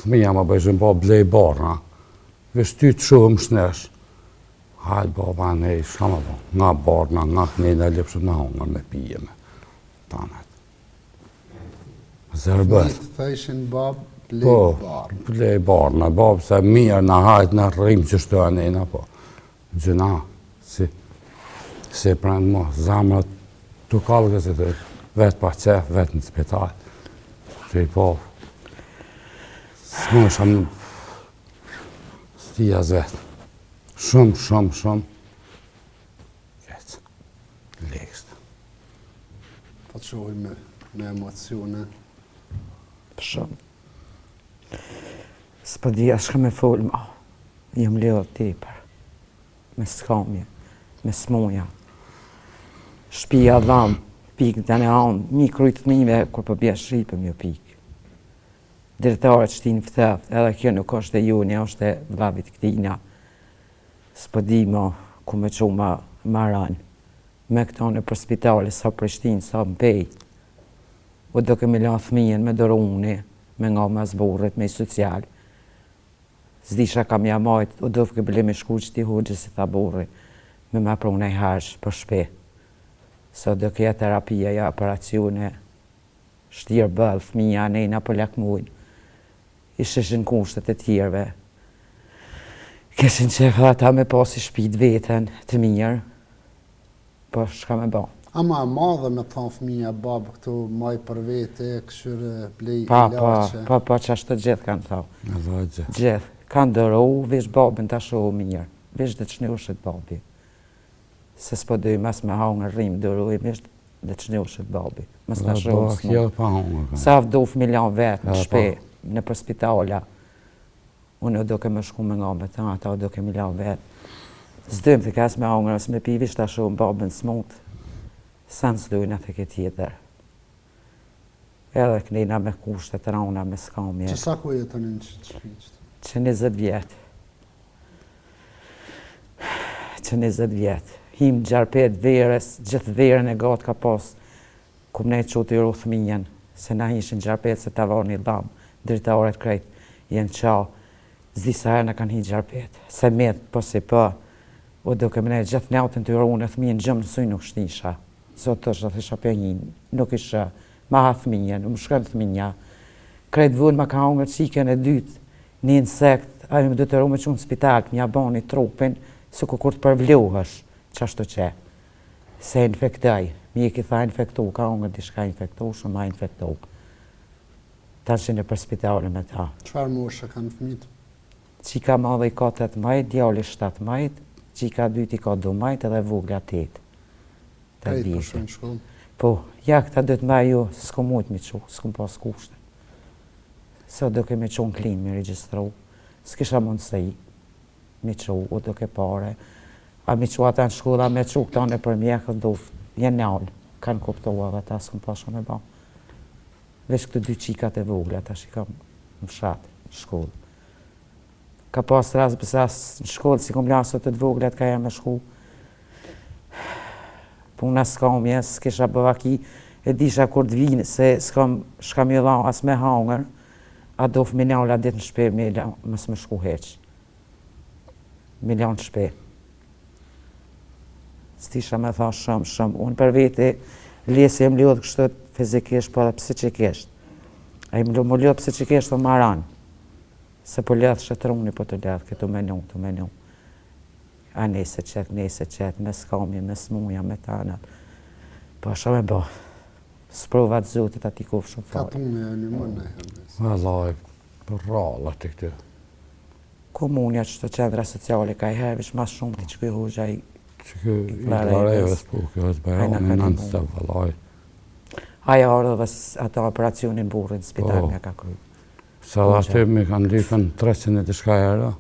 fëmija më bëjshën po blej barna, vish ty të shumë shnesh, hajtë baba ne, shkama po, nga barna, nga kënejnë e lipshëm në hongër me pije me tanet. Zërbët. Fëmijët thëshin bab, blej barna. Po, blej barna, bab se mirë në hajtë në rrimë që shtu anena, po. Gjëna, si prendë mo, zamrat të kalkës e të vetë pa qef, vetë në spital. Që i po, s'më shumë stijas vetë. Shumë. Kecë, lekështë. Po të shohi me emocione. Shumë. S'po dhja shka me folë ma. Jëm leo tepër. Me skamje, me smuja. Shpia dhamë, pikë të në anë, mi krujtë të mime, kur po bje shripëm jo pikë. Direktarët shtinë fëtëft, edhe kjo nuk është e ju, një është e vlavit këtina. S'po di ma, ku me që ma ranë. Me këto në për spitale, sa për shtinë, sa më pej. O do kemi la thmijen me doruni, me nga ma zborët, me i social. Zdisha kam jamajt, o do fë këbële me shku që ti hoqës i thabori, me ma prune i harsh për shpe. So do këja terapia, ja operacione, shtirë bëllë, fëmija, nejna për lakmujnë. Isheshin kushtet e tjerve. Keshin qef ata me pasi shpit vetën të mirë, po shka me ba. Ama madhe me thonë fëmija, babë këtu maj për vete, këshyre blej ilache. Pa, që ashtë të gjithë kanë thau. Gjithë. Gjithë. Kanë dërohu, vish babën të shohu mirë. Vish dhe të shnjushet babi. Se s'po dojë mas me hangër rrimë dërohu, vish dhe të shnjushet babi. Mas të shohu s'mu. Sa vdo fëmiljan vetë në shpe, në për spitala. Unë do ke me shku me nga me ta, ata do ke miljan vetë. Zdojmë të kas me hangër, as me pi, vish të shohu babën s'mut. Sa në s'dojnë atë këtë tjetër. Edhe kënejna me kushtet, rauna me skamje. Që sa ku jetën në që të shpiqët? Që 20 vjetë. Që 20 vjetë. Him gjarpet verës, gjithë verën e gatë ka pas, ku më ne qotë i ruthë minjen, se na ishin gjarpet se ta varë një dhamë, dritaret krejt, jenë qa, zdi sa herë në kanë hi gjarpet, se metë, po si po, o do ke më ne gjithë nautën të runë e thminjen, gjëmë nësuj nuk shtisha. Zotë të shë thisha për njën, nuk isha, ma ha thminjen, më shkën thminja. Krejt vënë ma ka hongër qiken e dytë, një insekt, ajo më do të rume që në spital, mja bani trupin, se ku kur të përvluhësh, qashtu që. Se infektaj, mi e ki tha infektu, ka hongër dishka infektu, shumë ma infektu. Ta që në për spitale me ta. Qfar moshe kanë fëmijët? Qika madhe i ka 8 majt, djali 7 majt, qika 2 i ka 2 majt, edhe vogla 8. Krejt për shumë shkollë? Po, ja këta dhëtë me ju, s'ko mujtë mi qu, s'ko pas kushtë. Se do ke me qonë klinë me registru, s'kisha mundësi me qu, o do ke pare. A me qu ata në shkolla, me qu këta në për mjekët doftë, jenë nalë, kanë kuptoha dhe ta s'kom pasha me ba. Vesh këtë 2 qikat e vogla, ta shikam në fshatë, në shkollë. Ka pas ras bësas në shkollë, si kom lasët të voglat ka jam me shku. Puna s'kam jes, s'kisha bëvaki, e disha kur të vinë, se s'kam ju dha as me hangër, a do fë minjala ditë në shpe, mësë më shku heqë. Miljan në shpe. S'tisha me tha shumë. Unë për vete, lesi e më ljodhë kështët fizikisht, po dhe psikisht. A i më ljodhë psikisht të maran. Se po ljadhë shëtruni, po të ljadhë, këtu me nu. A nese qetë, me skamje, me smuja, me tanat. Po asha me bo. Sprovat zotit ati kofë shumë farë. Ka të unë e një mënë e hëndës. Vallaj, për rralla të këtë. Komunja që të qendra sociale ka i hervish mas shumë të që këj hoxha i Që kë i Larevës, po kjo është Bajrami në nënës të vallaj. Aja ardhe dhe ata operacionin burrin spital me ka kry. Sa dhe aty mi kanë lykën 300 të shka era.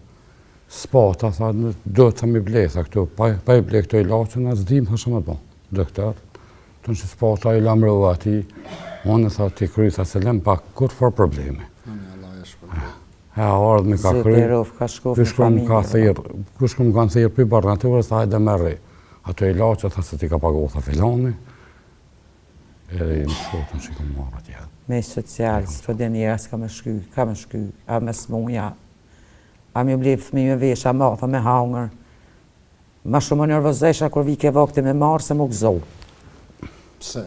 Spata, tha, do të mi ble, tha këtu, pa i ble këto i laqën, a zdim, tha shumë të bon, doktor. Të në që spata i lamrëve ati, unë tha ti kry, tha se lem pa kur for problemi. E ardhë mi ka kry, kush më kanë thirë për barnaturës, tha hajde me rri. Ato i laqët, tha se ti ka pagu, tha filoni, edhe i më shkotën që i këmë marrë atje. Me social, së dhe njërës ka me shky, a me smunja, a mi blivë thmi me vesh, a matha me hangër. Ma shumë më nervozesha kur vike vakti me marë se më gëzohë. Pse?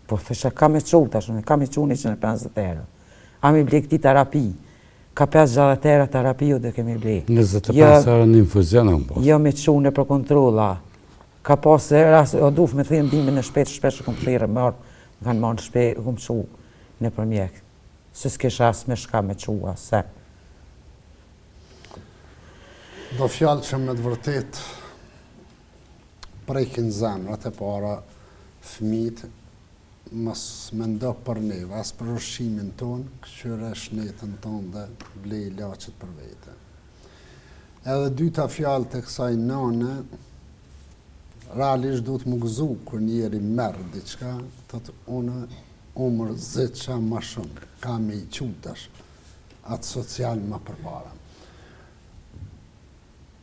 Po thësha ka me qu tashme, ka me qu 150 euro. A mi blivë këti terapi, ka 50 euro terapiju dhe kemi blivë. 25 euro në infuzion e më posë. Jo me qu në për kontrola. Ka pas era, o duf me thirë ndimin në shpesh këmë thirë marë, më kanë marë në shpesh, këmë qu në për mjek. Se s'kesh as me shka me qu asë. Do fjallë që me të vërtet prekin zemrat e para fëmijët mos me ndo për neve, as për ushqimin tonë, këqyre shnetën tonë dhe blej laqet për vete. Edhe dyta fjallë të kësaj nane, realisht du të më gëzu kër njeri merë diqka, të të umër zëqa ma shumë, ka me i qutash atë social ma përpara.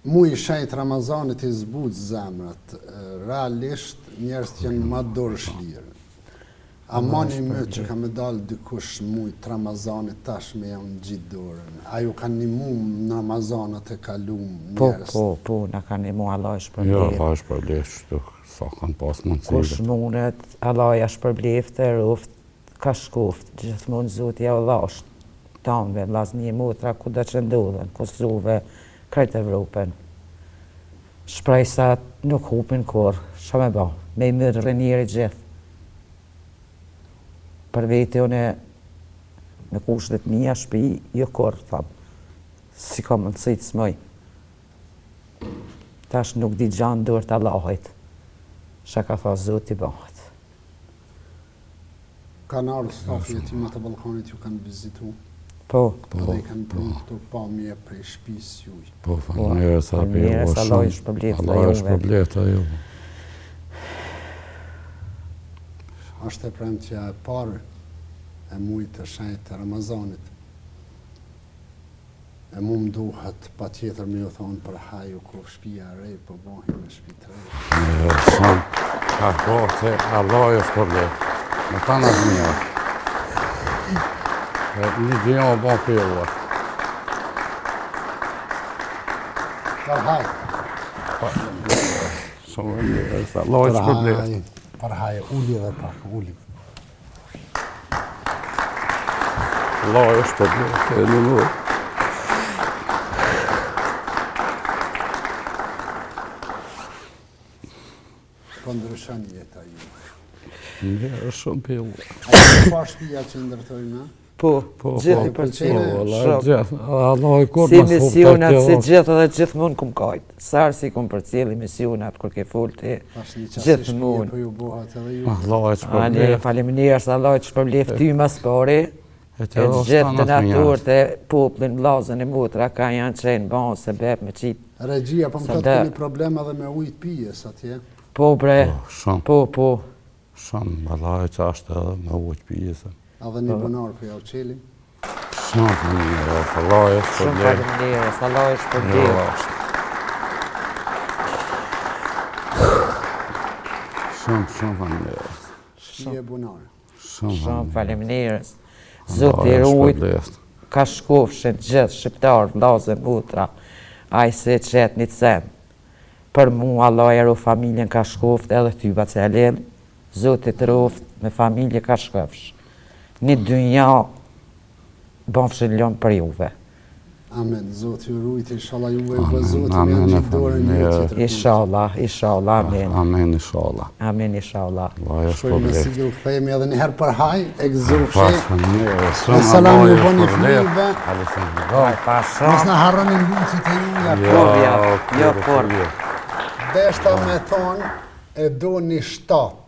Mu i shenjt Ramazanit i zbut zemrat, realisht njerës të jenë ma dorë shlirë. A mani më që ka me dalë dikush mujt Ramazanit tash me janë gjitë dorën. A ju kanë një mu në Ramazanat e kalum njerës? Po, na kanë një mu Allah është për Jo, blef. Allah është për blef, shtu, sa kanë pas mundësive. Kush mundet, Allah është për blef të ruft, ka shkuft, gjithmonë zoti Allah është tanve, lazni mutra ku dhe që ndodhen, Kosovë, krejt Evropën. Shprej sa nuk hupin kur, shë me ba, me i mërë njëri gjithë. Për vete une me kushtet mija shpi, jo kur, thamë, si ka mundësi të smoj. Tash nuk di gjanë dërë të Allahit, shë ka tha zoti bëhat. Kanë ardhë stafi jetimat e Ballkanit ju kanë vizitu? Po. Dhe i kanë punë këtu pamje prej shpis juj. Po, falënderës api ju Falënderës, Allah është për blef të juve. Allah është për blef të juve. Është e premtja e parë e mujtë të shenjtë të Ramazanit. E mu më duhet pa tjetër me ju thonë për haju ku shpia rej, po bohin me shpi të rej. Shumë, ka po, se Allah është për blef. Në ta në dhëmija. Një dhja o bon për juve. Për haj. Shumë falënderës, Allah është për blef. Për haj, uli dhe pak, uli. Allah është për blef, e në nërë. Po ndryshon jeta ju. Një shumë për juve. A ju pa shpia që ndërtojnë? Po, gjithë i përqene. Allah i kur Si misionat, si gjithë dhe gjithë mund këmë kajtë. Sarë si këmë për cili misionat, kur ke full të gjithë mund. Po ju buhat edhe ju. Allah e që për Ani, blef. faleminderit Allah që përblef ty mas pari. E gjithë të naturë të poplin, vlazën e mutra, ka janë qenë banë se bep me qitë. Regjia, po më këtë keni problema dhe me ujtë pijes atje? Po bre, po. Shumë, Allah e që ashtë edhe me ujtë pijesën. A dhe një bunar për jau qeli? Shumë falënderës, Allah është për Shumë blef. faleminderit, Allah është për blef. Shumë falënderës. Shpije bunar. Shumë faleminderit. Zoti i rujt, ka shkofshin gjithë shqiptarë, vlazën, mutra, a i se qëtë një cent. Për mu, Allah e ru familjen ka shkoft edhe tyba që e len, Zoti të roft me familje ka shkofsh. Një dynja bëfshin lënë për juve. Amen. Zoti ju rujt, inshallah juve u Zoti me janë gjithë dorën një tjetër. Inshallah, amen. Amen, inshallah. Amen, inshallah. Allah është për Shkojmë me blef. sigil thejmë edhe një herë për haj, e gëzofshi. Falënderës, Në salam ju bëni fëmijëve. Mos në harroni mbyllësit e juja. Jo, por. Deshta me thonë, e do një shtatë.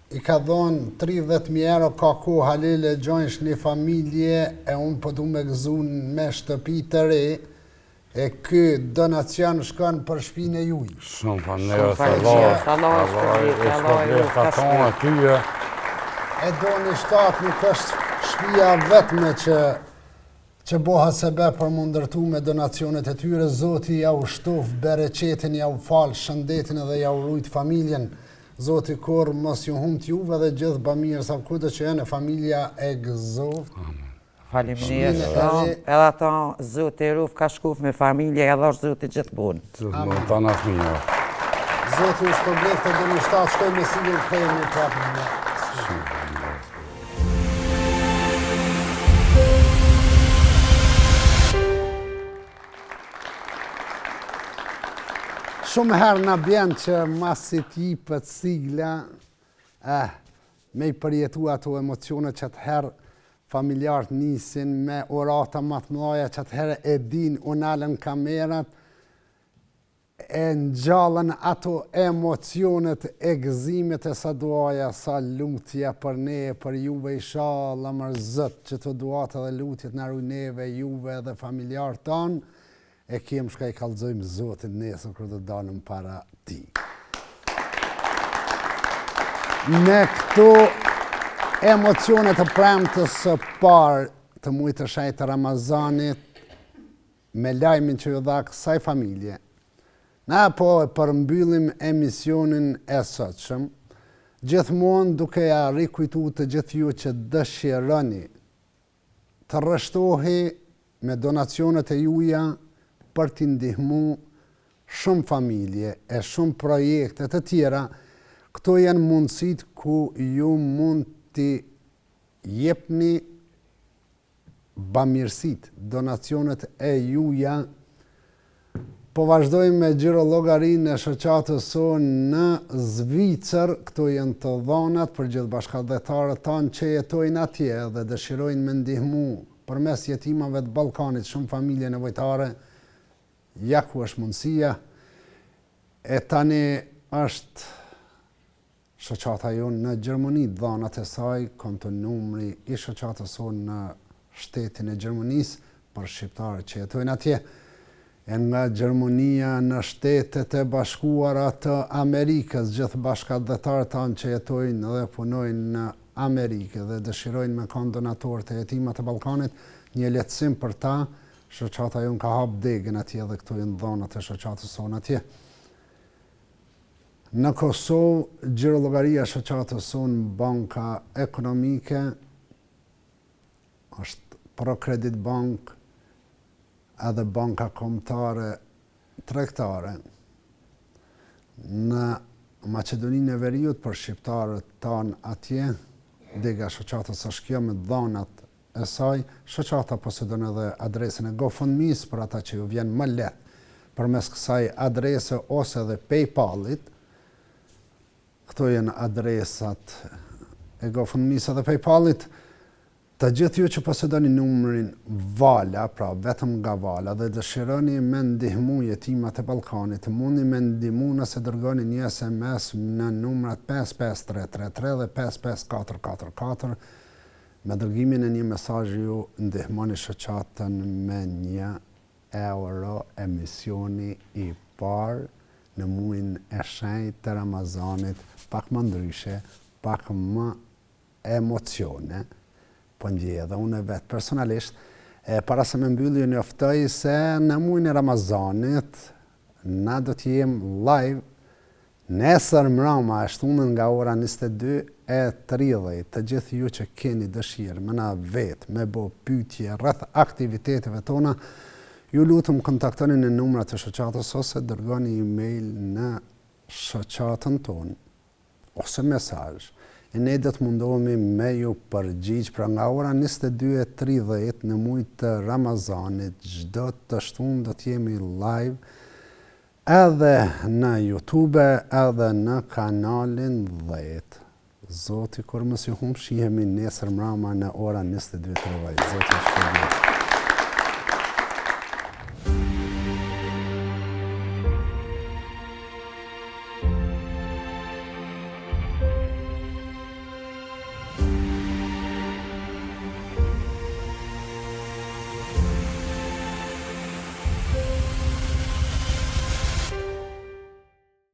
i ka dhonë 30.000 euro, ka ku Halil e gjojnsh një familje, e unë po du me gëzun me shtëpi të re, e ky donacion shkon për shpinë e juj. Shumë falenderoj, Allah. E do një shtatë nuk është shpia vetme që boha sebe për më ndërtu me donacionet e tyre. Zoti ja u shtof bereqetin, ja u falë shëndetin edhe ja u rujt familjen. Zoti kur mos ju humët juve dhe gjithë bamirë sa kudo që janë familja e gëzoft. Faleminderit shumë. Edhe ata Zoti ruf ka shkuf me familje, edhe është Zoti gjithmonë. Gjithmonë ta na fëmijë. Zoti u shpërblet të do një shtatë shkoj me sigurt kthehemi prapë në. Shumë herë në bjenë që masi t'jipët sigla, me i përjetu ato emocionet që të herë familjarët nisin me orata më të mëdha që të herë e din unalën kamerat, e ngjallën ato emocionet e gëzimit e sa duaja, sa lutja për ne, për juve inshallah mër Zot që të duat edhe lutjet në rujneve juve dhe familjarët tonë, e kemë shka i kallëzojmë Zotin nesër kërë të dalëm para ti. Me këto emocionet të premtës së parë të mujtë të shajtë Ramazanit, me lajmin që ju dha kësaj familje, na po e përmbyllim emisionin e sotshëm, gjithmonë duke ja rikujtu të gjithë ju që dëshironi të rreshtohi me donacionet e juja për t'i ndihmu shumë familje e shumë projekte të tjera. Këto janë mundësit ku ju mund t'i jepni bamirësit, donacionet e juja. Po vazhdojmë me gjirologarinë e shoqatës sonë në Zvicër. Këto janë të dhonat për gjithë bashkëdhetarët tanë që jetojnë atje dhe dëshirojnë me ndihmu përmes jetimave të Ballkanit shumë familje nevojtare. Ja ku është mundësia, e tani është shoqata jonë në Gjermani, dhanat e saj, konto numri i shoqatës sonë në shtetin e Gjermanisë për shqiptarët që jetojnë atje. E nga Gjermania në shtetet e bashkuara të Amerikës, gjithë bashkëdhetarët tanë që jetojnë dhe punojnë në Amerikë dhe dëshirojnë me kanë donatorë të jetimat e Ballkanit, një lehtësim për ta. Shoqata jonë ka hap degën atje dhe këto janë dhonat e shoqatës sonë atje. Në Kosovë, gjirollogaria e shoqatës sonë banka ekonomike është Procredit Bank edhe banka kombëtare tregtare. Në Maqedoninë e Veriut për shqiptarët tanë atje, dega shoqatës është kjo me dhonat e saj. Shoqata posedon edhe adresën e GoFundMe-s për ata që ju vjen më lehtë përmes kësaj adrese ose edhe PayPal-it. Këto janë adresat e GoFundMe-s edhe PayPal-it. Të gjithë ju që posedoni numrin Vala, pra vetëm nga Vala, dhe dëshironi me ndihmu jetimat e Ballkanit, mundi me ndihmu nëse dërgoni një SMS në numrat 55333 dhe 55444. Me dërgimin e një mesazhi ju ndihmoni shoqatën me €1 emisioni i parë në muajin e shenjtë të Ramazanit, pak më ndryshe, pak më emocione, po ndjej edhe unë vetë personalisht. Para se me mbylli ju njoftoj se në muajin e Ramazanit na do të jem live nesër mbrëma e shtunën nga ora 22:30. Të gjithë ju që keni dëshirë me na vetë, me bo pyetje rreth aktiviteteve tona, ju lutem kontaktoni në numrat e shoqatës ose dërgoni email në shoqatën tonë ose mesazh. E ne do të mundohemi me ju përgjigj pra nga ora 22:30 në muaj të Ramazanit, çdo të shtunë do të jemi live edhe në YouTube, edhe në kanalin 10. Zoti kur mos ju humb, shihemi nesër mbrëma në ora 22:30. Zoti ju shpërblet.